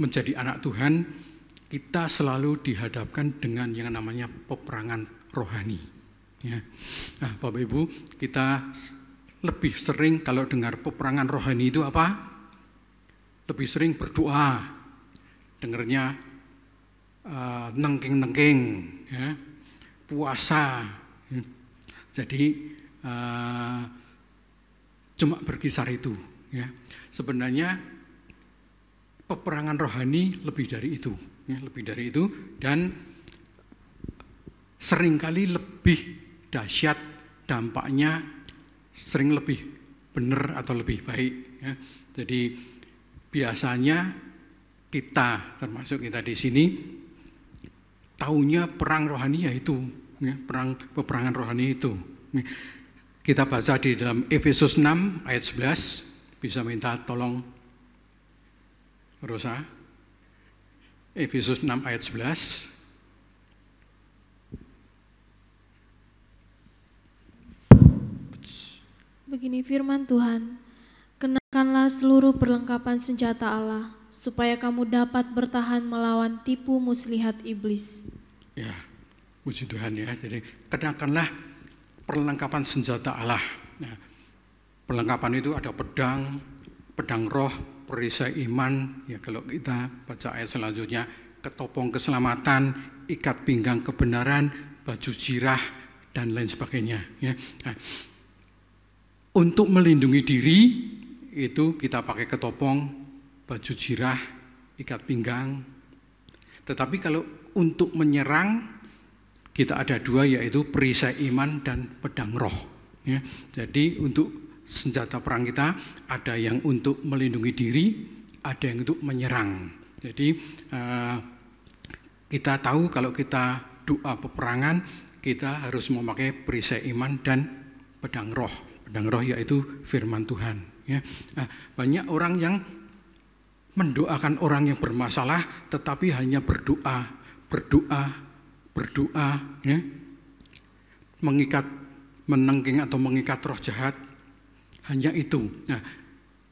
menjadi anak Tuhan, kita selalu dihadapkan dengan yang namanya peperangan rohani, ya. Nah, Bapak Ibu, kita lebih sering kalau dengar peperangan rohani itu apa? Lebih sering berdoa, dengarnya nengking-nengking, ya, puasa. Jadi cuma berkisar itu, ya. Sebenarnya peperangan rohani lebih dari itu, ya, lebih dari itu, dan seringkali lebih dahsyat dampaknya sering lebih benar atau lebih baik. Ya. Jadi biasanya kita, termasuk kita di sini, taunya perang rohani yaitu ya, peperangan rohani itu. Kita baca di dalam Efesus 6 ayat 11, bisa minta tolong Rosa. Efesus 6 ayat 11. Begini firman Tuhan, kenakanlah seluruh perlengkapan senjata Allah, supaya kamu dapat bertahan melawan tipu muslihat iblis. Ya, puji Tuhan ya. Jadi kenakanlah perlengkapan senjata Allah. Nah, perlengkapan itu ada pedang roh, perisai iman. Ya, kalau kita baca ayat selanjutnya, ketopong keselamatan, ikat pinggang kebenaran, baju jirah, dan lain sebagainya. Ya. Nah, untuk melindungi diri itu kita pakai ketopong, baju jirah, ikat pinggang. Tetapi kalau untuk menyerang kita ada dua, yaitu perisai iman dan pedang roh. Ya. Jadi untuk senjata perang kita ada yang untuk melindungi diri, ada yang untuk menyerang. Jadi kita tahu kalau kita doa peperangan kita harus memakai perisai iman dan pedang roh. Pedang roh yaitu firman Tuhan. Ya. Banyak orang yang mendoakan orang yang bermasalah, tetapi hanya berdoa, ya. Menengking atau mengikat roh jahat, hanya itu. Nah,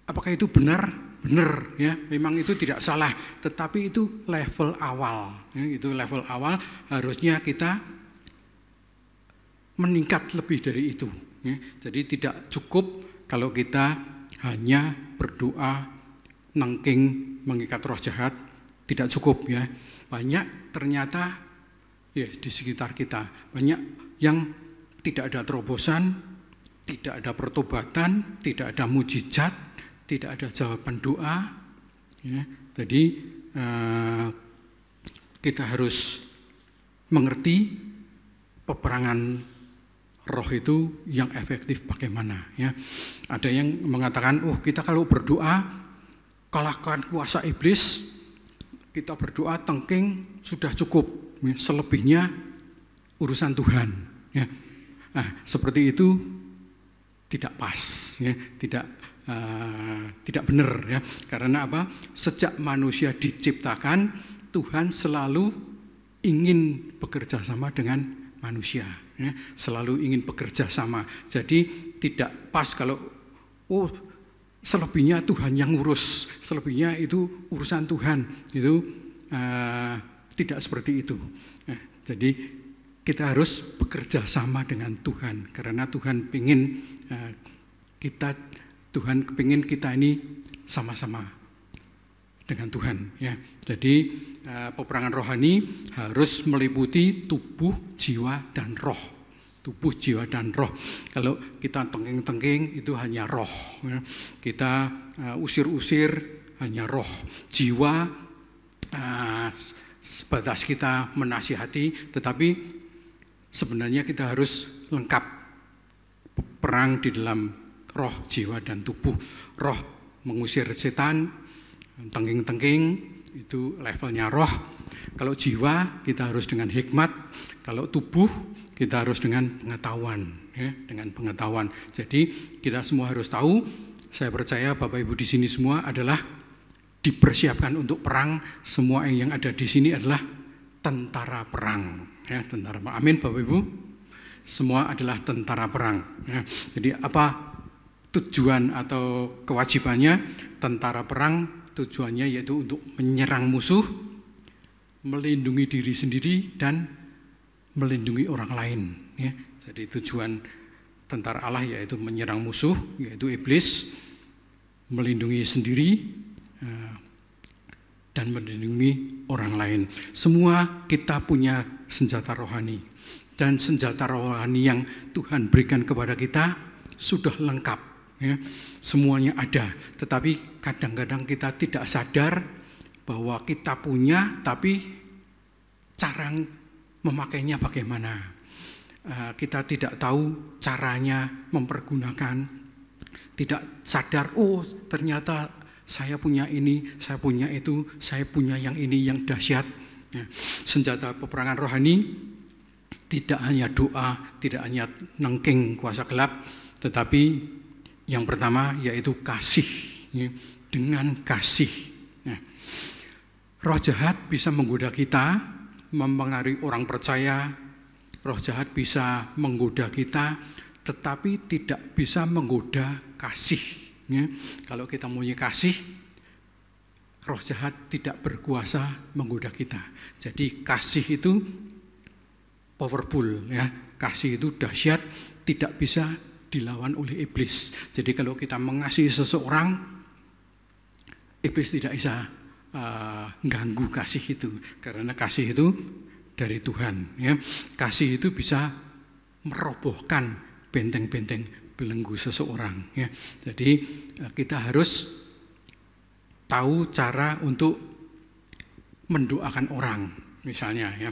apakah itu benar? Benar, ya. Memang itu tidak salah, tetapi itu level awal. Ya, itu level awal, harusnya kita meningkat lebih dari itu. Ya, jadi tidak cukup kalau kita hanya berdoa, nengking, mengikat roh jahat, tidak cukup ya. Banyak ternyata ya di sekitar kita, banyak yang tidak ada terobosan, tidak ada pertobatan, tidak ada mujizat, tidak ada jawaban doa. Ya, jadi kita harus mengerti peperangan roh itu yang efektif bagaimana ya. Ada yang mengatakan, kita kalau berdoa kalahkan kuasa iblis, kita berdoa tengking sudah cukup, ya, selebihnya urusan Tuhan. Ya. Nah, seperti itu tidak pas, ya, tidak benar ya. Karena apa? Sejak manusia diciptakan, Tuhan selalu ingin bekerja sama dengan manusia. Ya, selalu ingin bekerja sama. Jadi tidak pas kalau selebihnya Tuhan yang ngurus, selebihnya itu urusan Tuhan. Itu tidak seperti itu. Jadi kita harus bekerja sama dengan Tuhan, karena Tuhan ingin kepingin kita ini sama-sama dengan Tuhan. Ya. Jadi peperangan rohani harus meliputi tubuh, jiwa, dan roh. Tubuh, jiwa, dan roh. Kalau kita tengking-tengking itu hanya roh. Ya. Kita usir-usir hanya roh. Jiwa sebatas kita menasihati, tetapi sebenarnya kita harus lengkap perang di dalam roh, jiwa, dan tubuh. Roh mengusir setan, tengking-tengking itu levelnya roh. Kalau jiwa kita harus dengan hikmat, kalau tubuh kita harus dengan pengetahuan, ya, dengan pengetahuan. Jadi kita semua harus tahu. Saya percaya Bapak Ibu di sini semua adalah dipersiapkan untuk perang. Semua yang ada di sini adalah tentara perang, ya, tentara perang. Amin Bapak Ibu. Semua adalah tentara perang. Ya. Jadi apa tujuan atau kewajibannya tentara perang? Tujuannya yaitu untuk menyerang musuh, melindungi diri sendiri, dan melindungi orang lain. Ya. Jadi tujuan tentara Allah yaitu menyerang musuh, yaitu iblis, melindungi sendiri, dan melindungi orang lain. Semua kita punya senjata rohani. Dan senjata rohani yang Tuhan berikan kepada kita sudah lengkap. Ya, semuanya ada, tetapi kadang-kadang kita tidak sadar bahwa kita punya, tapi cara memakainya bagaimana. kita tidak tahu caranya mempergunakan, tidak sadar, oh ternyata saya punya ini, saya punya itu, saya punya yang ini yang dahsyat. Senjata peperangan rohani tidak hanya doa, tidak hanya nengking kuasa gelap, tetapi yang pertama yaitu kasih. Dengan kasih. Roh jahat bisa menggoda kita, mempengaruhi orang percaya. Roh jahat bisa menggoda kita, tetapi tidak bisa menggoda kasih. Kalau kita punya kasih, roh jahat tidak berkuasa menggoda kita. Jadi kasih itu powerful, ya. Kasih itu dahsyat, tidak bisa dilawan oleh iblis. Jadi kalau kita mengasihi seseorang, iblis tidak bisa ganggu kasih itu, karena kasih itu dari Tuhan, ya. Kasih itu bisa merobohkan benteng-benteng belenggu seseorang, ya. Jadi kita harus tahu cara untuk mendoakan orang, misalnya, ya.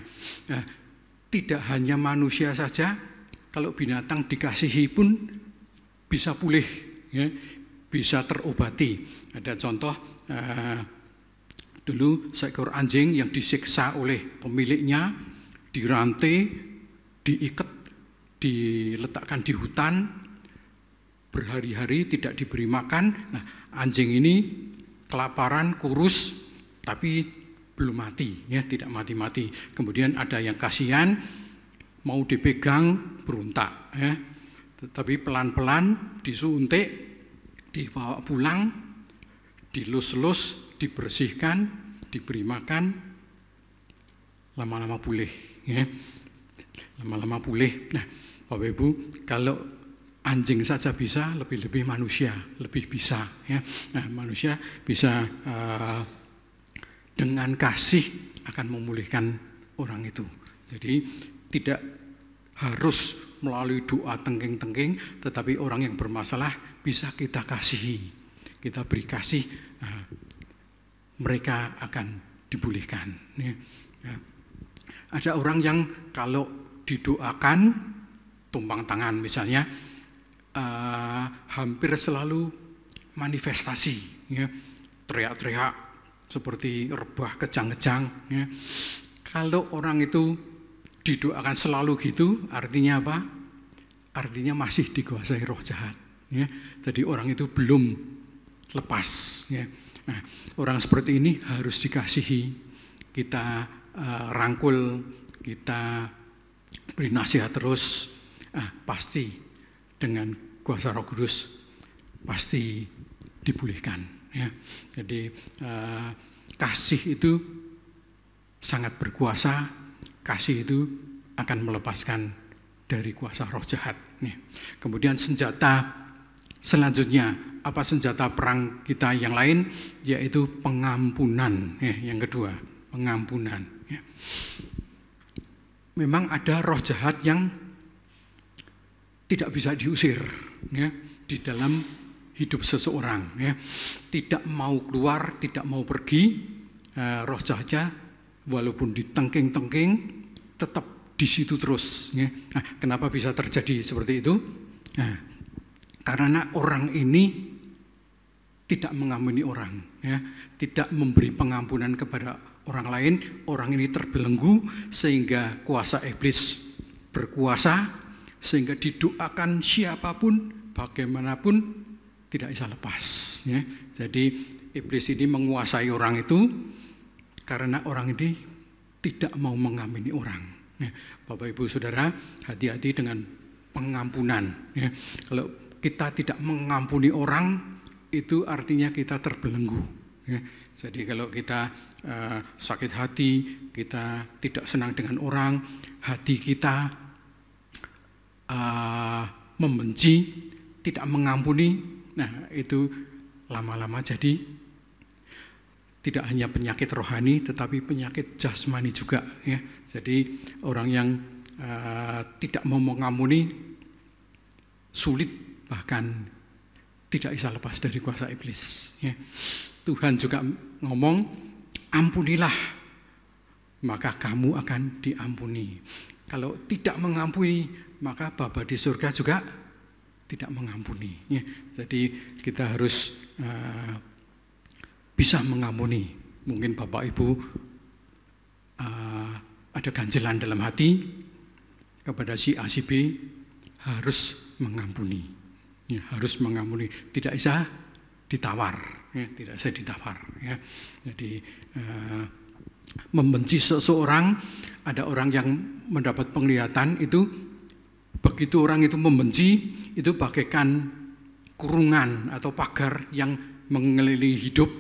Tidak hanya manusia saja, kalau binatang dikasihi pun bisa pulih, ya, bisa terobati. Ada contoh dulu seekor anjing yang disiksa oleh pemiliknya, dirantai, diikat, diletakkan di hutan, berhari-hari tidak diberi makan. Nah, anjing ini kelaparan, kurus, tapi belum mati, ya, tidak mati-mati. Kemudian ada yang kasihan, mau dipegang, berontak, ya. Tetapi pelan-pelan disuntik, dibawa pulang, dilus-lus, dibersihkan, diberi makan, lama-lama pulih, ya. Lama-lama pulih. Nah, Bapak Ibu, kalau anjing saja bisa, lebih-lebih manusia lebih bisa, ya. Nah, manusia bisa dengan kasih akan memulihkan orang itu. Jadi tidak harus melalui doa tengking-tengking, tetapi orang yang bermasalah bisa kita kasihi, kita beri kasih, mereka akan dipulihkan. Ada orang yang kalau didoakan tumpang tangan misalnya, hampir selalu manifestasi, ya, teriak-teriak seperti rebah kejang-kejang, ya. Kalau orang itu didoakan selalu gitu, artinya apa? Artinya masih dikuasai roh jahat, ya. Jadi orang itu belum lepas, ya. Nah, orang seperti ini harus dikasihi, kita rangkul, kita beri nasihat terus, pasti dengan kuasa Roh Kudus pasti dipulihkan, ya. Jadi kasih itu sangat berkuasa, kasih itu akan melepaskan dari kuasa roh jahat, ya. Kemudian senjata selanjutnya, apa senjata perang kita yang lain, yaitu pengampunan, ya. Yang kedua, pengampunan, ya. Memang ada roh jahat yang tidak bisa diusir, ya, di dalam hidup seseorang, ya. Tidak mau keluar, tidak mau pergi, roh jahatnya walaupun ditengking-tengking tetap di situ terus, ya. Nah, kenapa bisa terjadi seperti itu? Nah, karena orang ini tidak mengampuni orang, ya, tidak memberi pengampunan kepada orang lain. Orang ini terbelenggu sehingga kuasa iblis berkuasa, sehingga didoakan siapapun, bagaimanapun tidak bisa lepas, ya. Jadi iblis ini menguasai orang itu karena orang ini tidak mau mengampuni orang, ya. Bapak Ibu Saudara, hati-hati dengan pengampunan, ya. Kalau kita tidak mengampuni orang, itu artinya kita terbelenggu, ya. Jadi kalau kita sakit hati, kita tidak senang dengan orang, hati kita membenci, tidak mengampuni, nah itu lama-lama jadi tidak hanya penyakit rohani, tetapi penyakit jasmani juga, ya. Jadi orang yang tidak mau mengampuni sulit, bahkan tidak bisa lepas dari kuasa iblis, ya. Tuhan juga ngomong, ampunilah, maka kamu akan diampuni. Kalau tidak mengampuni, maka Bapa di surga juga tidak mengampuni. Ya. Jadi kita harus bisa mengampuni. Mungkin Bapak Ibu ada ganjelan dalam hati kepada si A si B, harus mengampuni. Ya, harus mengampuni. Tidak bisa ditawar. Ya, tidak bisa ditawar. Ya. Jadi membenci seseorang, ada orang yang mendapat penglihatan itu, begitu orang itu membenci, itu bagaikan kurungan atau pagar yang mengelilingi hidup,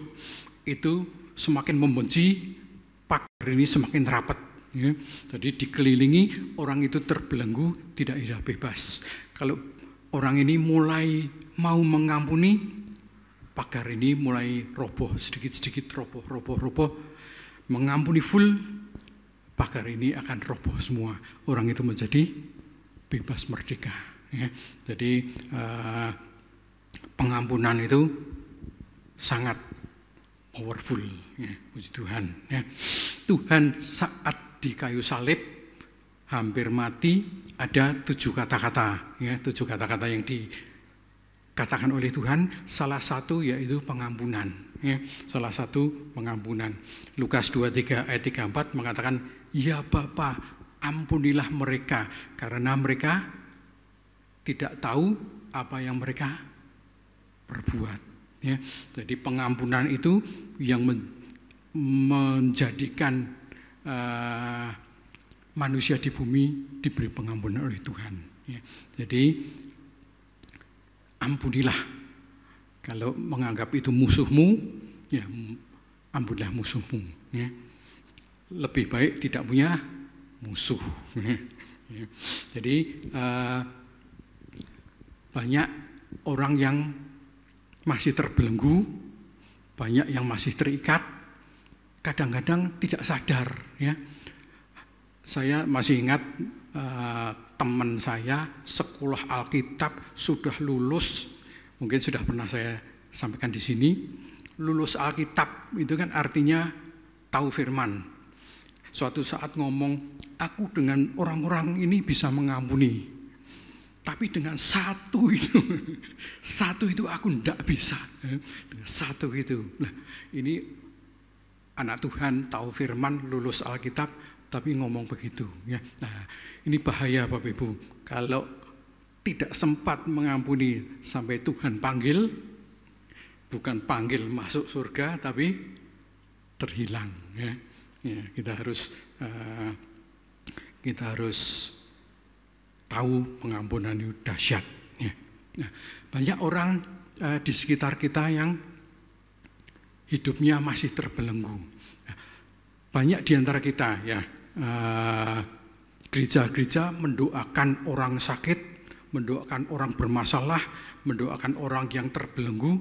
itu semakin membenci, pagar ini semakin rapat. Ya. Jadi dikelilingi, orang itu terbelenggu, tidak bisa bebas. Kalau orang ini mulai mau mengampuni, pagar ini mulai roboh, sedikit-sedikit roboh. Mengampuni full, pagar ini akan roboh semua. Orang itu menjadi bebas merdeka. Ya. Jadi pengampunan itu sangat powerful. Ya. Puji Tuhan. Ya. Tuhan saat di kayu salib hampir mati, ada 7 kata-kata. Ya, 7 kata-kata yang dikatakan oleh Tuhan. Salah satu yaitu pengampunan. Ya, salah satu pengampunan. Lukas 23 ayat 34 mengatakan, ya Bapa, ampunilah mereka karena mereka tidak tahu apa yang mereka perbuat. Ya, jadi pengampunan itu yang menjadikan manusia di bumi diberi pengampunan oleh Tuhan. Ya, jadi ampunilah. Kalau menganggap itu musuhmu, ya ampunilah musuhmu. Ya. Lebih baik tidak punya musuh. Ya. Jadi banyak orang yang masih terbelenggu, banyak yang masih terikat, kadang-kadang tidak sadar. Ya. Saya masih ingat teman saya sekolah Alkitab, sudah lulus. Mungkin sudah pernah saya sampaikan di sini, lulus Alkitab itu kan artinya tahu firman. Suatu saat ngomong, aku dengan orang-orang ini bisa mengampuni, tapi dengan satu itu aku tidak bisa. Dengan satu itu. Nah, ini anak Tuhan tahu firman, lulus Alkitab, tapi ngomong begitu. Ya. Nah, ini bahaya Bapak Ibu. Kalau tidak sempat mengampuni sampai Tuhan panggil, bukan panggil masuk surga, tapi terhilang. Ya. Ya, kita harus tahu pengampunan itu dahsyat. Ya. Nah, banyak orang di sekitar kita yang hidupnya masih terbelenggu. Nah, banyak di antara kita, ya, gereja-gereja mendoakan orang sakit, mendoakan orang bermasalah, mendoakan orang yang terbelenggu,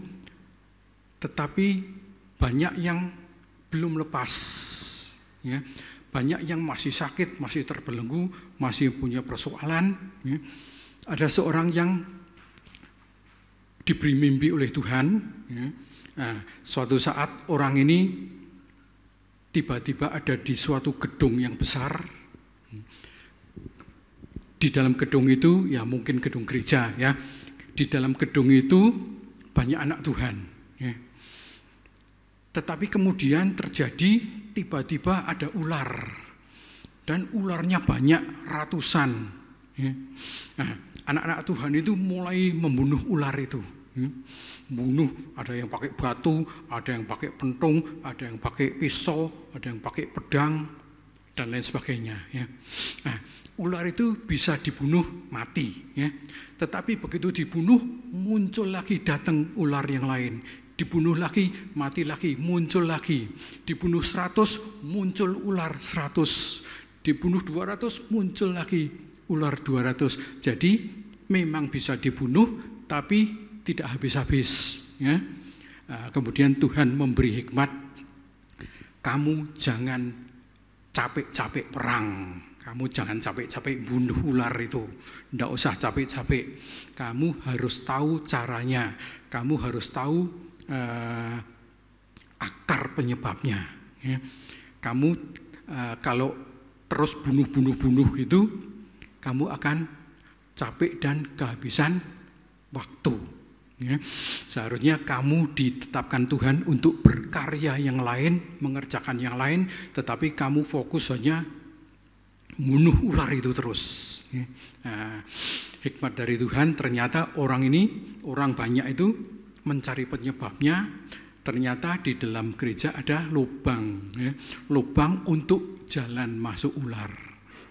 tetapi banyak yang belum lepas. Ya. Banyak yang masih sakit, masih terbelenggu, masih punya persoalan. Ya. Ada seorang yang diberi mimpi oleh Tuhan. Ya. Nah, suatu saat orang ini tiba-tiba ada di suatu gedung yang besar. Di dalam gedung itu, ya mungkin gedung gereja, ya. Di dalam gedung itu banyak anak Tuhan. Ya. Tetapi kemudian terjadi tiba-tiba ada ular, dan ularnya banyak, ratusan. Ya. Nah, anak-anak Tuhan itu mulai membunuh ular itu. Ya. Bunuh, ada yang pakai batu, ada yang pakai pentung, ada yang pakai pisau, ada yang pakai pedang, dan lain sebagainya. Ya. Nah, ular itu bisa dibunuh mati, ya. Tetapi begitu dibunuh, muncul lagi, datang ular yang lain. Dibunuh lagi, mati lagi, muncul lagi. Dibunuh 100, muncul ular 100. Dibunuh 200, muncul lagi ular 200. Jadi memang bisa dibunuh, tapi tidak habis-habis. Ya. Kemudian Tuhan memberi hikmat, kamu jangan capek-capek perang. Kamu jangan capek-capek bunuh ular itu. Tidak usah capek-capek. Kamu harus tahu caranya. Kamu harus tahu akar penyebabnya. Ya. Kamu kalau terus bunuh gitu, kamu akan capek dan kehabisan waktu. Ya. Seharusnya kamu ditetapkan Tuhan untuk berkarya yang lain, mengerjakan yang lain, tetapi kamu fokus hanya bunuh ular itu terus. Ya. Nah, hikmat dari Tuhan, ternyata orang banyak itu mencari penyebabnya. Ternyata di dalam gereja ada lubang, ya, lubang untuk jalan masuk ular.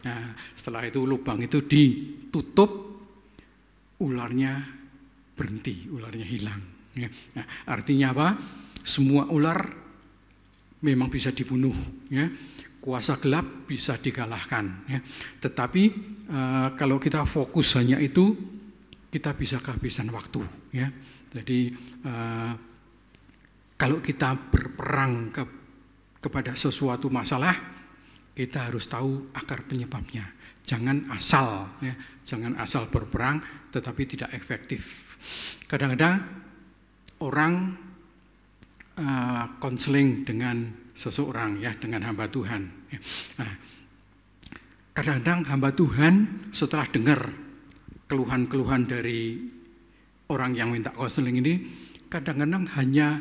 Nah, setelah itu lubang itu ditutup, ularnya berhenti, ularnya hilang. Ya. Nah, artinya apa? Semua ular memang bisa dibunuh. Ya. Kuasa gelap bisa dikalahkan. Ya. Tetapi kalau kita fokus hanya itu, kita bisa kehabisan waktu. Ya. Jadi kalau kita berperang kepada sesuatu masalah, kita harus tahu akar penyebabnya. Jangan asal berperang, tetapi tidak efektif. Kadang-kadang orang konseling dengan seseorang, ya, dengan hamba Tuhan. Nah, kadang-kadang hamba Tuhan setelah dengar keluhan-keluhan dari orang yang minta konseling ini, kadang-kadang hanya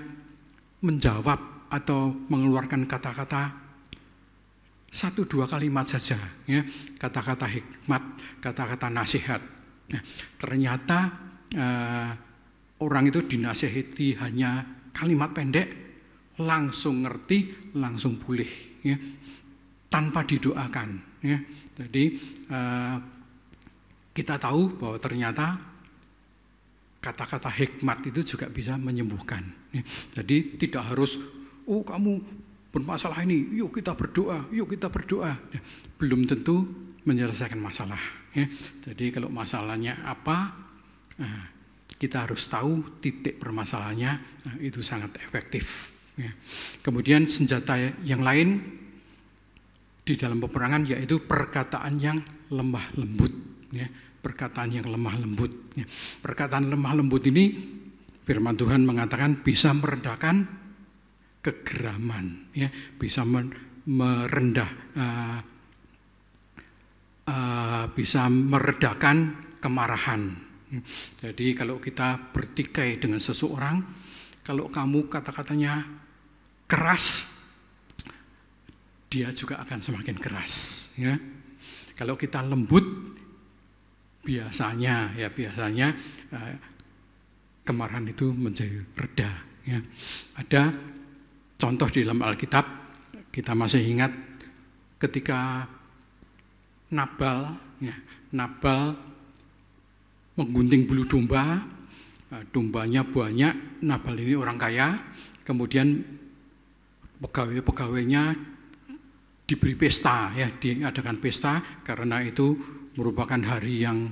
menjawab atau mengeluarkan kata-kata 1-2 kalimat saja, ya, kata-kata hikmat, kata-kata nasihat. Nah, ternyata orang itu dinasihati hanya kalimat pendek, langsung ngerti, langsung pulih, ya, tanpa didoakan. Ya. Jadi kita tahu bahwa ternyata kata-kata hikmat itu juga bisa menyembuhkan. Ya. Jadi tidak harus, oh kamu bermasalah ini, yuk kita berdoa, Ya. Belum tentu menyelesaikan masalah. Ya. Jadi kalau masalahnya apa, kita harus tahu titik permasalahannya, itu sangat efektif. Ya. Kemudian senjata yang lain di dalam peperangan yaitu perkataan yang lemah lembut. Ya. Perkataan yang lemah lembut. Ya. Perkataan lemah lembut ini firman Tuhan mengatakan bisa meredakan kegeraman, ya, bisa bisa meredakan kemarahan. Jadi kalau kita bertikai dengan seseorang, kalau kamu kata-katanya keras, dia juga akan semakin keras. Ya. Kalau kita lembut, biasanya kemarahan itu menjadi reda. Ya. Ada contoh di dalam Alkitab, kita masih ingat ketika Nabal menggunting bulu domba, dombanya banyak, Nabal ini orang kaya, kemudian pegawai-pegawainya diberi pesta, ya, diadakan pesta karena itu merupakan hari yang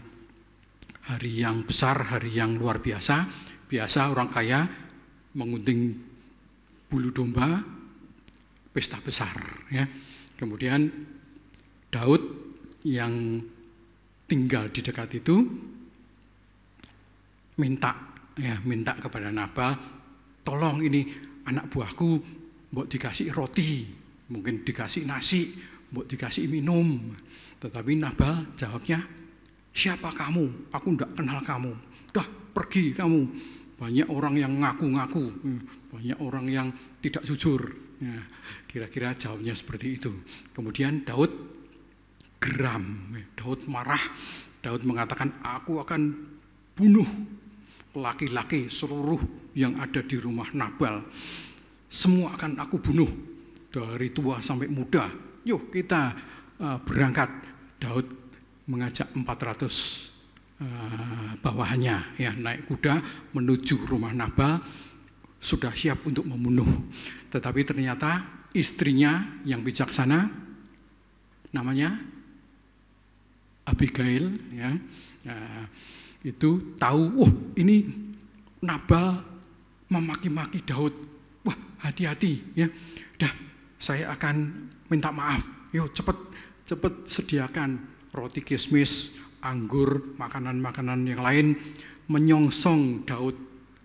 besar, hari yang luar biasa. Biasa orang kaya menggunting bulu domba, pesta besar, ya. Kemudian Daud yang tinggal di dekat itu minta kepada Nabal, tolong ini anak buahku mbok dikasih roti, mungkin dikasih nasi, mbok dikasih minum. Tetapi Nabal jawabnya, siapa kamu? Aku tidak kenal kamu. Dah pergi kamu. Banyak orang yang ngaku-ngaku, banyak orang yang tidak jujur. Ya, kira-kira jawabnya seperti itu. Kemudian Daud geram, Daud marah. Daud mengatakan, aku akan bunuh laki-laki seluruh yang ada di rumah Nabal. Semua akan aku bunuh, dari tua sampai muda. Yuk kita berangkat. Daud mengajak 400 bawahannya, ya, naik kuda menuju rumah Nabal, sudah siap untuk membunuh. Tetapi ternyata istrinya yang bijaksana, namanya Abigail, ya, itu tahu, ini Nabal memaki-maki Daud. Wah, hati-hati, ya. Dah, saya akan minta maaf. Yuk cepat sediakan roti kismis, anggur, makanan-makanan yang lain, menyongsong Daud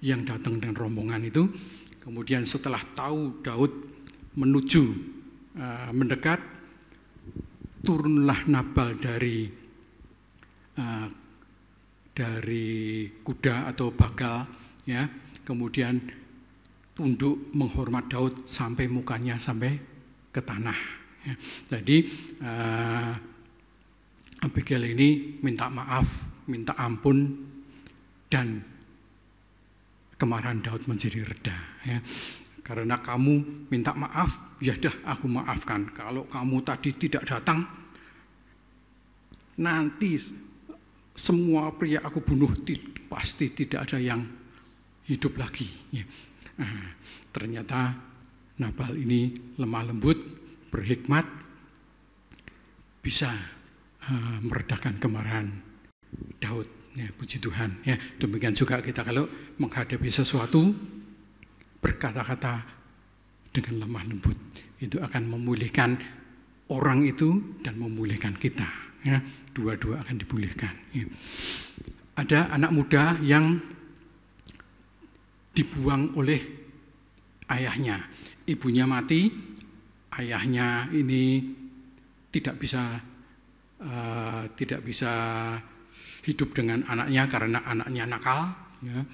yang datang dengan rombongan itu. Kemudian setelah tahu Daud mendekat, turunlah Nabal dari kuda atau bagal, ya, kemudian tunduk menghormat Daud sampai mukanya sampai ke tanah. Ya. Jadi Abigail ini minta maaf, minta ampun, dan kemarahan Daud menjadi reda. Ya. Karena kamu minta maaf, ya dah aku maafkan. Kalau kamu tadi tidak datang, nanti semua pria aku bunuh, pasti tidak ada yang hidup lagi. Ya. Ternyata Nabal ini lemah lembut, berhikmat, bisa meredakan kemarahan Daud. Ya, puji Tuhan. Ya, demikian juga kita kalau menghadapi sesuatu, berkata-kata dengan lemah lembut, itu akan memulihkan orang itu dan memulihkan kita. Ya, dua-dua akan dipulihkan. Ya. Ada anak muda yang dibuang oleh ayahnya, ibunya mati, ayahnya ini tidak bisa hidup dengan anaknya karena anaknya nakal. Ya.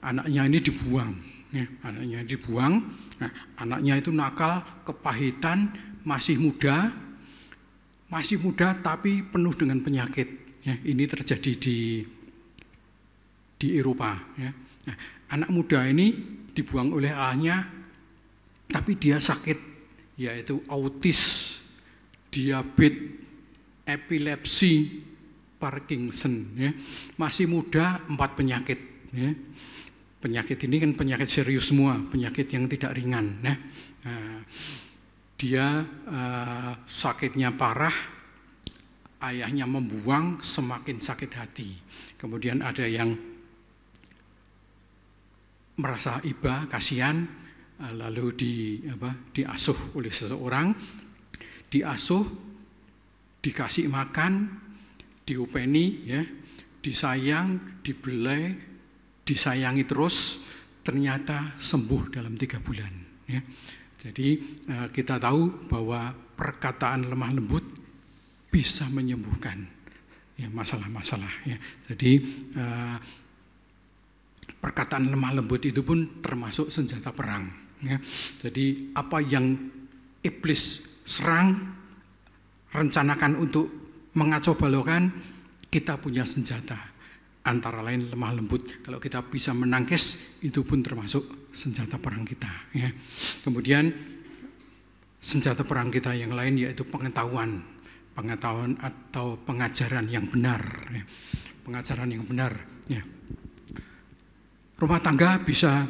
Anaknya ini dibuang. Ya, anaknya dibuang. Nah, anaknya itu nakal, kepahitan, masih muda tapi penuh dengan penyakit. Ya, ini terjadi di Eropa. Ya. Nah, anak muda ini dibuang oleh ayahnya, tapi dia sakit, yaitu autis, diabetes, epilepsi, Parkinson. Ya. Masih muda, 4 penyakit. Ya. Penyakit ini kan penyakit serius semua, penyakit yang tidak ringan. Ya. Dia sakitnya parah, ayahnya membuang, semakin sakit hati. Kemudian ada yang merasa iba, kasihan, lalu diasuh oleh seseorang, diasuh, dikasih makan, diupeni, ya, disayang, dibelai, disayangi terus, ternyata sembuh dalam 3 bulan. Ya. Jadi kita tahu bahwa perkataan lemah lembut bisa menyembuhkan, ya, masalah-masalah. Ya. Jadi perkataan lemah lembut itu pun termasuk senjata perang. Ya. Jadi apa yang iblis serang, rencanakan untuk mengacau balaukan, kita punya senjata. Antara lain lemah lembut. Kalau kita bisa menangkis, itu pun termasuk senjata perang kita. Ya. Kemudian senjata perang kita yang lain yaitu pengetahuan atau pengajaran yang benar. Ya. Pengajaran yang benar. Ya. Rumah tangga bisa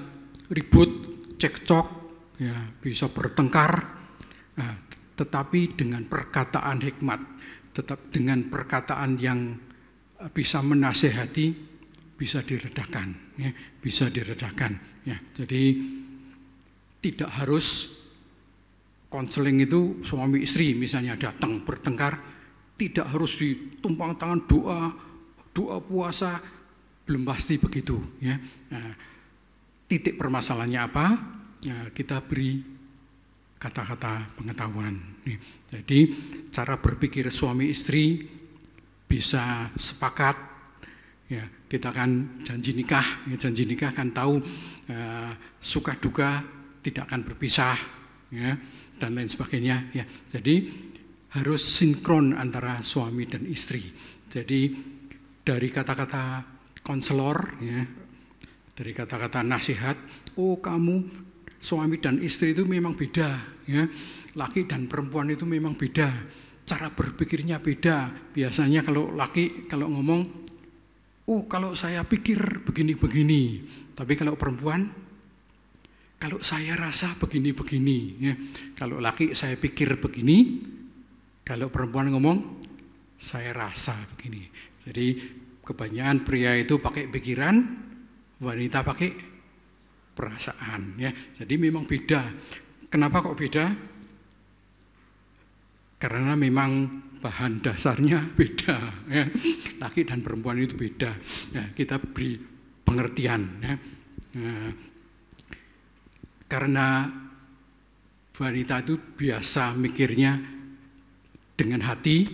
ribut, cekcok, ya, bisa bertengkar, tetapi dengan perkataan hikmat, tetap dengan perkataan yang bisa menasehati, bisa diredakan, ya, bisa diredakan. Ya. Jadi tidak harus konseling itu suami istri misalnya datang bertengkar, tidak harus ditumpang tangan doa puasa, belum pasti begitu. Ya. Nah, titik permasalahannya apa? Ya, kita beri kata-kata pengetahuan. Ya. Jadi cara berpikir suami istri bisa sepakat, ya, kita kan janji nikah kan tahu suka duka tidak akan berpisah, ya, dan lain sebagainya. Ya. Jadi harus sinkron antara suami dan istri. Jadi dari kata-kata konselor, ya, dari kata-kata nasihat, oh kamu suami dan istri itu memang beda, ya, laki dan perempuan itu memang beda. Cara berpikirnya beda. Biasanya kalau laki kalau ngomong, oh kalau saya pikir begini-begini. Tapi kalau perempuan, kalau saya rasa begini-begini. Ya. Kalau laki saya pikir begini, kalau perempuan ngomong, saya rasa begini. Jadi kebanyakan pria itu pakai pikiran, wanita pakai perasaan. Ya. Jadi memang beda. Kenapa kok beda? Karena memang bahan dasarnya beda, ya. Laki dan perempuan itu beda. Ya, kita beri pengertian. Ya. Karena wanita itu biasa mikirnya dengan hati,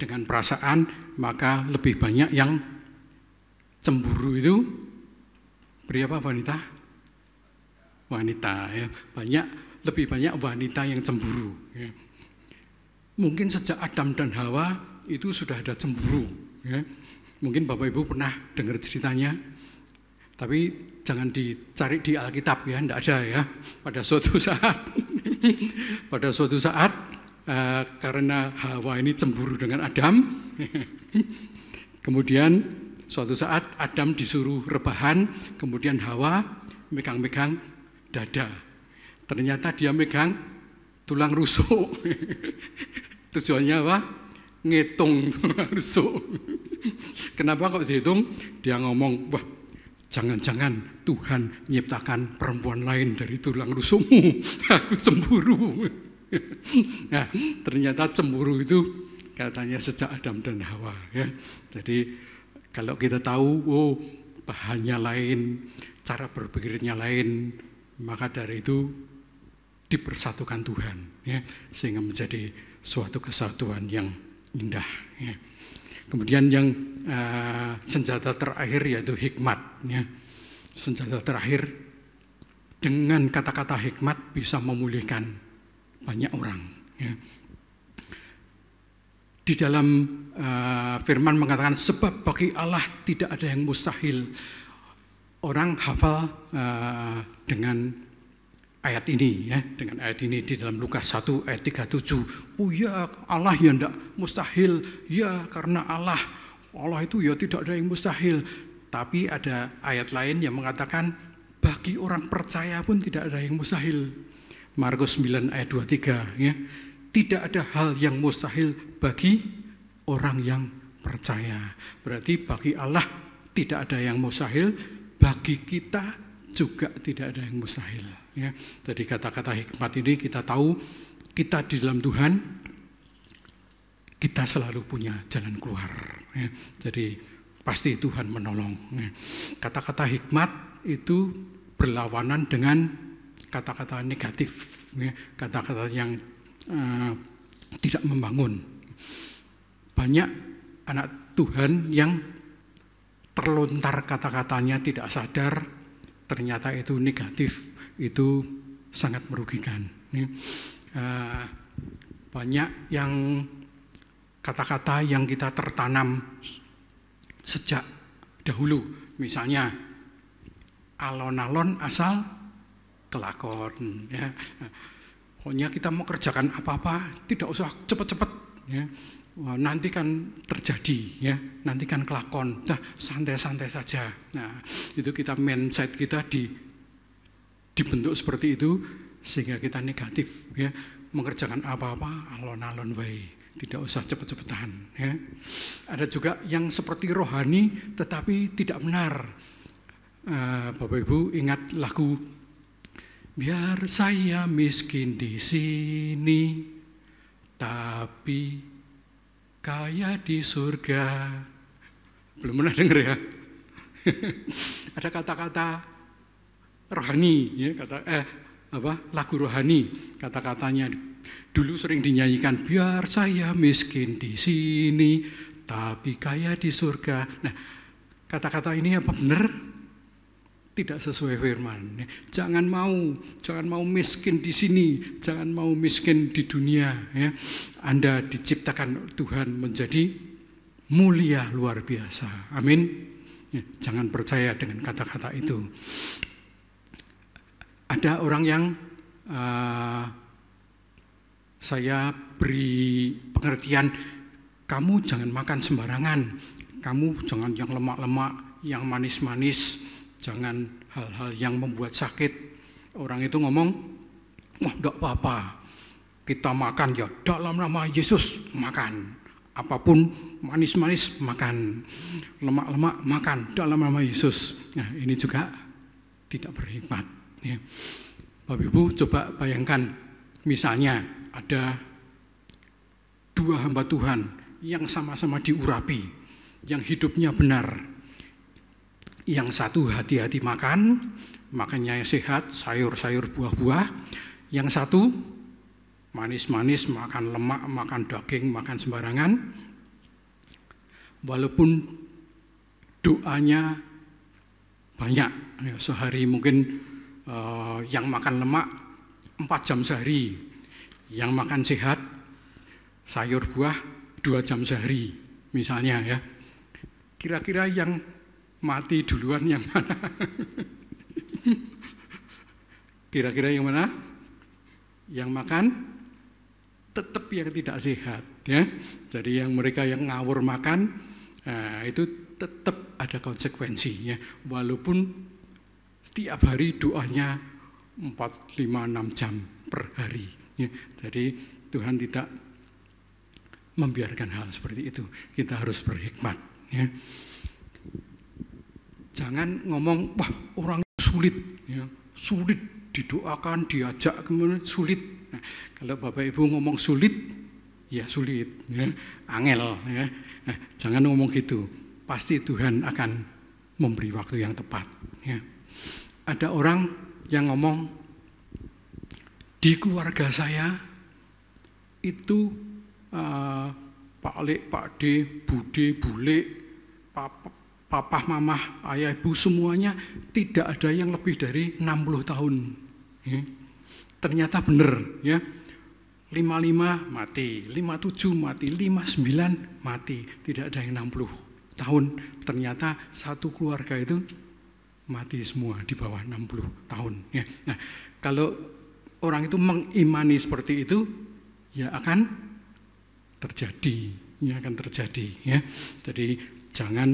dengan perasaan, maka lebih banyak yang cemburu itu. Pria apa wanita? Wanita, ya. Lebih banyak wanita yang cemburu. Ya. Mungkin sejak Adam dan Hawa itu sudah ada cemburu. Ya. Mungkin Bapak Ibu pernah dengar ceritanya, tapi jangan dicari di Alkitab ya, tidak ada ya. Pada suatu saat, karena Hawa ini cemburu dengan Adam, kemudian suatu saat Adam disuruh rebahan, kemudian Hawa megang-megang dada. Ternyata dia megang tulang rusuk. Tujuannya apa? Ngitung tulang rusuk. Kenapa kok dihitung? Dia ngomong, wah jangan-jangan Tuhan nyiptakan perempuan lain dari tulang rusukmu. Aku cemburu. Nah, ternyata cemburu itu katanya sejak Adam dan Hawa. Ya. Jadi kalau kita tahu, bahannya lain, cara berpikirnya lain, maka dari itu dipersatukan Tuhan, ya, sehingga menjadi suatu kesatuan yang indah. Ya. Kemudian yang senjata terakhir yaitu hikmat. Ya. Senjata terakhir, dengan kata-kata hikmat bisa memulihkan banyak orang. Ya. Di dalam firman mengatakan, sebab bagi Allah tidak ada yang mustahil. Orang hafal dengan ayat ini, ya, dengan ayat ini di dalam Lukas 1 ayat 37. Oh ya, Allah ya tidak mustahil, ya karena Allah itu ya tidak ada yang mustahil. Tapi ada ayat lain yang mengatakan bagi orang percaya pun tidak ada yang mustahil. Markus 9 ayat 23, ya. Tidak ada hal yang mustahil bagi orang yang percaya. Berarti bagi Allah tidak ada yang mustahil, bagi kita juga tidak ada yang mustahil. Ya, jadi kata-kata hikmat ini kita tahu kita di dalam Tuhan, kita selalu punya jalan keluar. Ya, jadi pasti Tuhan menolong. Ya. Kata-kata hikmat itu berlawanan dengan kata-kata negatif, ya, kata-kata yang tidak membangun. Banyak anak Tuhan yang terlontar kata-katanya tidak sadar, ternyata itu negatif. Itu sangat merugikan. Banyak yang kata-kata yang kita tertanam sejak dahulu. Misalnya, alon-alon asal kelakon. Ya. Pokoknya kita mau kerjakan apa-apa, tidak usah cepat-cepat. Ya. Nanti kan terjadi, ya. Nanti kan kelakon. Nah, santai-santai saja. Nah, itu kita mindset kita dibentuk seperti itu sehingga kita negatif, ya, mengerjakan apa-apa alon-alon wae, tidak usah cepet-cepetan, ya. Ada juga yang seperti rohani tetapi tidak benar. Bapak Ibu ingat lagu biar saya miskin di sini tapi kaya di surga. Belum pernah dengar ya? Ada kata-kata rohani, ya, lagu rohani, kata-katanya dulu sering dinyanyikan, biar saya miskin di sini, tapi kaya di surga. Nah, kata-kata ini apa benar? Tidak sesuai firman. Jangan mau miskin di sini, jangan mau miskin di dunia. Ya. Anda diciptakan Tuhan menjadi mulia luar biasa. Amin. Ya, jangan percaya dengan kata-kata itu. Ada orang yang saya beri pengertian, kamu jangan makan sembarangan, kamu jangan yang lemak-lemak, yang manis-manis, jangan hal-hal yang membuat sakit. Orang itu ngomong, wah enggak apa-apa, kita makan ya dalam nama Yesus, makan. Apapun manis-manis makan, lemak-lemak makan dalam nama Yesus. Nah, ini juga tidak berhikmat. Ya. Bapak Ibu coba bayangkan, misalnya ada dua hamba Tuhan yang sama-sama diurapi, yang hidupnya benar. Yang satu hati-hati makan, makannya sehat, sayur-sayur buah-buah. Yang satu manis-manis, makan lemak, makan daging, makan sembarangan. Walaupun doanya banyak, ya, sehari mungkin yang makan lemak 4 jam sehari, yang makan sehat sayur buah 2 jam sehari misalnya ya. Kira-kira yang mati duluan yang mana? Kira-kira yang mana? Yang makan tetap yang tidak sehat ya. Jadi yang mereka yang ngawur makan itu tetap ada konsekuensinya. Walaupun setiap hari doanya 4, 5, 6 jam per hari ya. Jadi Tuhan tidak membiarkan hal seperti itu. Kita harus berhikmat ya. Jangan ngomong, wah orang sulit ya. Sulit didoakan, diajak kemudian sulit. Nah, kalau Bapak Ibu ngomong sulit, ya sulit ya. Angel ya. Nah, jangan ngomong gitu. Pasti Tuhan akan memberi waktu yang tepat ya. Ada orang yang ngomong, di keluarga saya itu Pak Lek, Pak D, Bude, Bule, Papa, Mama, Ayah, Ibu semuanya tidak ada yang lebih dari 60 tahun. Ya. Ternyata benar ya. 55 mati, 57 mati, 59 mati, tidak ada yang 60 tahun. Ternyata satu keluarga itu mati semua di bawah 60 tahun ya. Nah, kalau orang itu mengimani seperti itu, ya akan terjadi, ya akan terjadi ya. Jadi jangan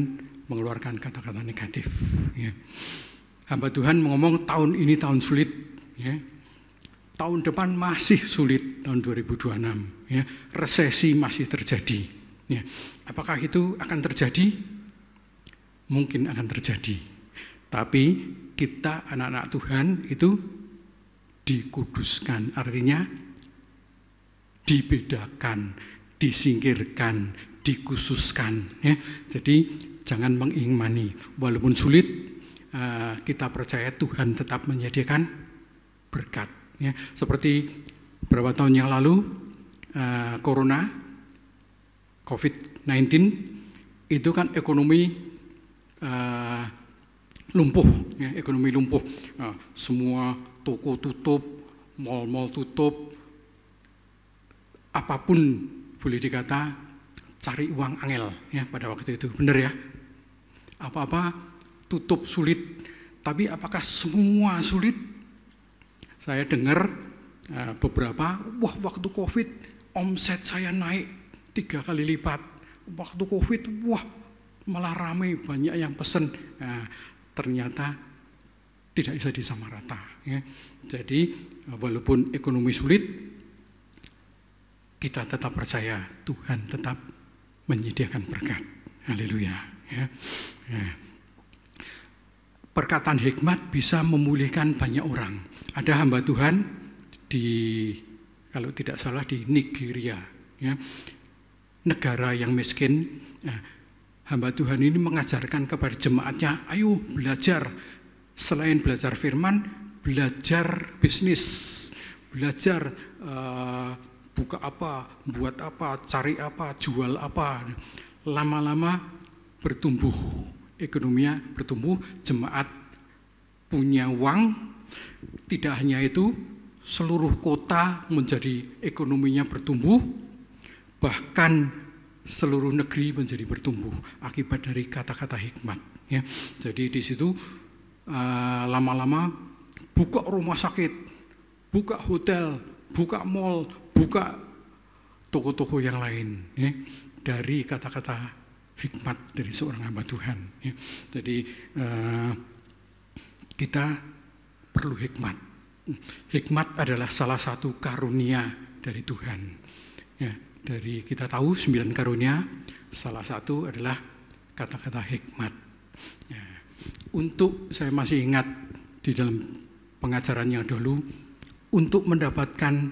mengeluarkan kata-kata negatif ya. Hamba Tuhan ngomong tahun ini tahun sulit ya. Tahun depan masih sulit, tahun 2026 ya. Resesi masih terjadi ya. Apakah itu akan terjadi? Mungkin akan terjadi. Tapi kita anak-anak Tuhan itu dikuduskan, artinya dibedakan, disingkirkan, dikhususkan ya. Jadi jangan mengimani, walaupun sulit kita percaya Tuhan tetap menyediakan berkat ya. Seperti beberapa tahun yang lalu Corona, COVID-19 itu kan ekonomi lumpuh ya, ekonomi lumpuh. Semua toko tutup, mal-mal tutup, apapun boleh dikata cari uang angel ya pada waktu itu, benar ya? Apa-apa tutup sulit, tapi apakah semua sulit? Saya dengar beberapa, wah waktu COVID omset saya naik 3 kali lipat, waktu COVID wah malah ramai banyak yang pesen. Nah, ternyata tidak bisa disamarata ya. Jadi walaupun ekonomi sulit, kita tetap percaya Tuhan tetap menyediakan berkat. Haleluya ya. Perkataan hikmat bisa memulihkan banyak orang. Ada hamba Tuhan kalau tidak salah di Nigeria ya, negara yang miskin. Hamba Tuhan ini mengajarkan kepada jemaatnya, ayo belajar, selain belajar firman, belajar bisnis, belajar buka apa, buat apa, cari apa, jual apa. Lama-lama bertumbuh, ekonominya bertumbuh, jemaat punya uang. Tidak hanya itu, seluruh kota menjadi ekonominya bertumbuh, bahkan seluruh negeri menjadi bertumbuh akibat dari kata-kata hikmat ya. Jadi di situ lama-lama buka rumah sakit, buka hotel, buka mall, buka toko-toko yang lain ya, dari kata-kata hikmat dari seorang hamba Tuhan ya. Jadi kita perlu hikmat. Hikmat adalah salah satu karunia dari Tuhan ya. Dari kita tahu 9 karunia, salah satu adalah kata-kata hikmat ya. Untuk saya masih ingat di dalam pengajaran yang dulu, untuk mendapatkan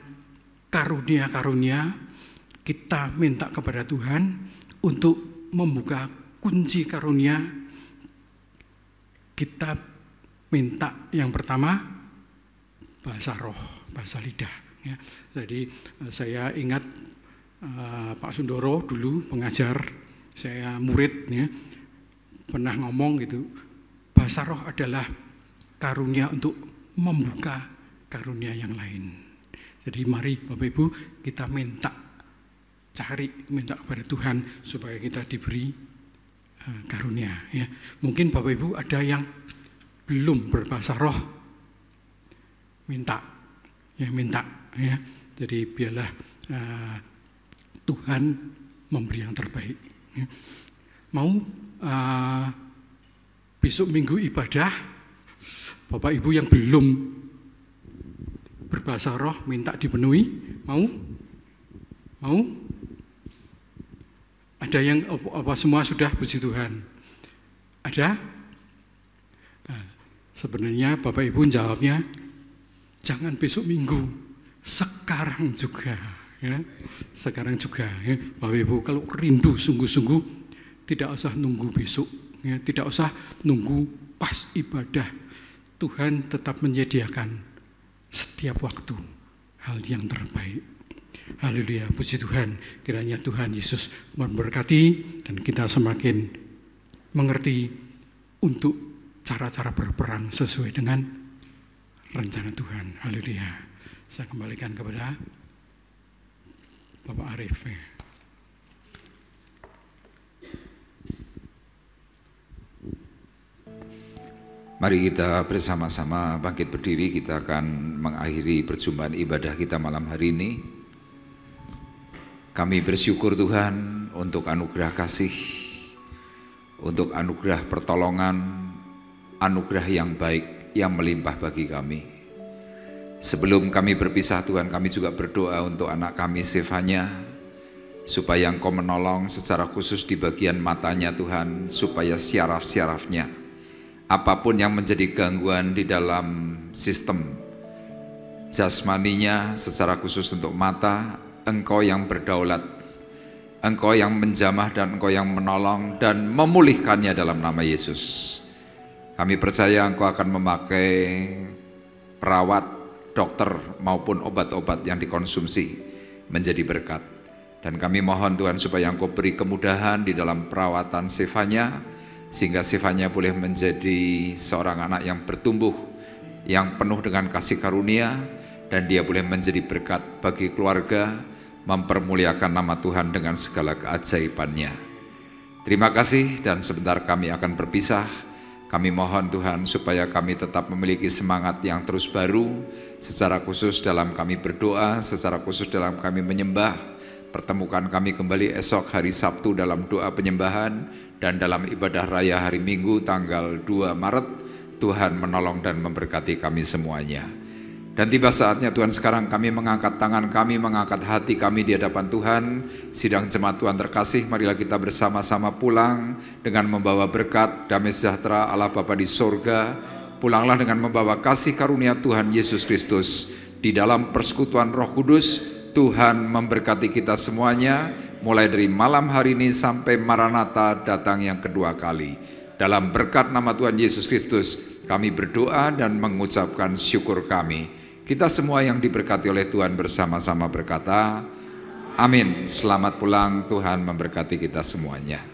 karunia-karunia, kita minta kepada Tuhan untuk membuka kunci karunia. Kita minta yang pertama bahasa roh, bahasa lidah Ya, jadi saya ingat Pak Sundoro dulu pengajar, saya murid, ya, pernah ngomong gitu, bahasa roh adalah karunia untuk membuka karunia yang lain. Jadi mari Bapak Ibu kita minta kepada Tuhan supaya kita diberi karunia. Ya. Mungkin Bapak Ibu ada yang belum berbahasa roh, minta. Ya. Jadi biarlah Tuhan memberi yang terbaik. Ya. Mau besok minggu ibadah, Bapak Ibu yang belum berbahasa roh minta dipenuhi, mau? Ada yang apa semua sudah, puji Tuhan? Ada? Nah, sebenarnya Bapak Ibu jawabnya jangan besok minggu, sekarang juga, ya. Sekarang juga, ya. Bapak Ibu kalau rindu sungguh-sungguh tidak usah nunggu besok, ya. Tidak usah nunggu pas ibadah. Tuhan tetap menyediakan setiap waktu hal yang terbaik. Haleluya, puji Tuhan. Kiranya Tuhan Yesus memberkati dan kita semakin mengerti untuk cara-cara berperang sesuai dengan rencana Tuhan. Haleluya. Saya kembalikan kepada Bapak Arif. Mari kita bersama-sama bangkit berdiri, kita akan mengakhiri perjumpaan ibadah kita malam hari ini. Kami bersyukur Tuhan untuk anugerah kasih, untuk anugerah pertolongan, anugerah yang baik yang melimpah bagi kami. Sebelum kami berpisah Tuhan, kami juga berdoa untuk anak kami Sefanya, supaya Engkau menolong secara khusus di bagian matanya Tuhan, supaya syaraf-syarafnya, apapun yang menjadi gangguan di dalam sistem jasmaninya secara khusus untuk mata, Engkau yang berdaulat, Engkau yang menjamah dan Engkau yang menolong dan memulihkannya dalam nama Yesus. Kami percaya Engkau akan memakai perawat, dokter maupun obat-obat yang dikonsumsi menjadi berkat. Dan kami mohon Tuhan supaya Engkau beri kemudahan di dalam perawatan Sefanya, sehingga Sefanya boleh menjadi seorang anak yang bertumbuh, yang penuh dengan kasih karunia, dan dia boleh menjadi berkat bagi keluarga, mempermuliakan nama Tuhan dengan segala keajaibannya. Terima kasih, dan sebentar kami akan berpisah. Kami mohon Tuhan supaya kami tetap memiliki semangat yang terus baru, secara khusus dalam kami berdoa, secara khusus dalam kami menyembah. Pertemukan kami kembali esok hari Sabtu dalam doa penyembahan, dan dalam ibadah raya hari Minggu tanggal 2 Maret, Tuhan menolong dan memberkati kami semuanya. Dan tiba saatnya Tuhan, sekarang kami mengangkat tangan kami, mengangkat hati kami di hadapan Tuhan. Sidang jemaat Tuhan terkasih, marilah kita bersama-sama pulang dengan membawa berkat, damai sejahtera Allah Bapa di sorga. Pulanglah dengan membawa kasih karunia Tuhan Yesus Kristus. Di dalam persekutuan Roh Kudus, Tuhan memberkati kita semuanya, mulai dari malam hari ini sampai Maranatha datang yang kedua kali. Dalam berkat nama Tuhan Yesus Kristus, kami berdoa dan mengucapkan syukur kami. Kita semua yang diberkati oleh Tuhan bersama-sama berkata, amin. Selamat pulang, Tuhan memberkati kita semuanya.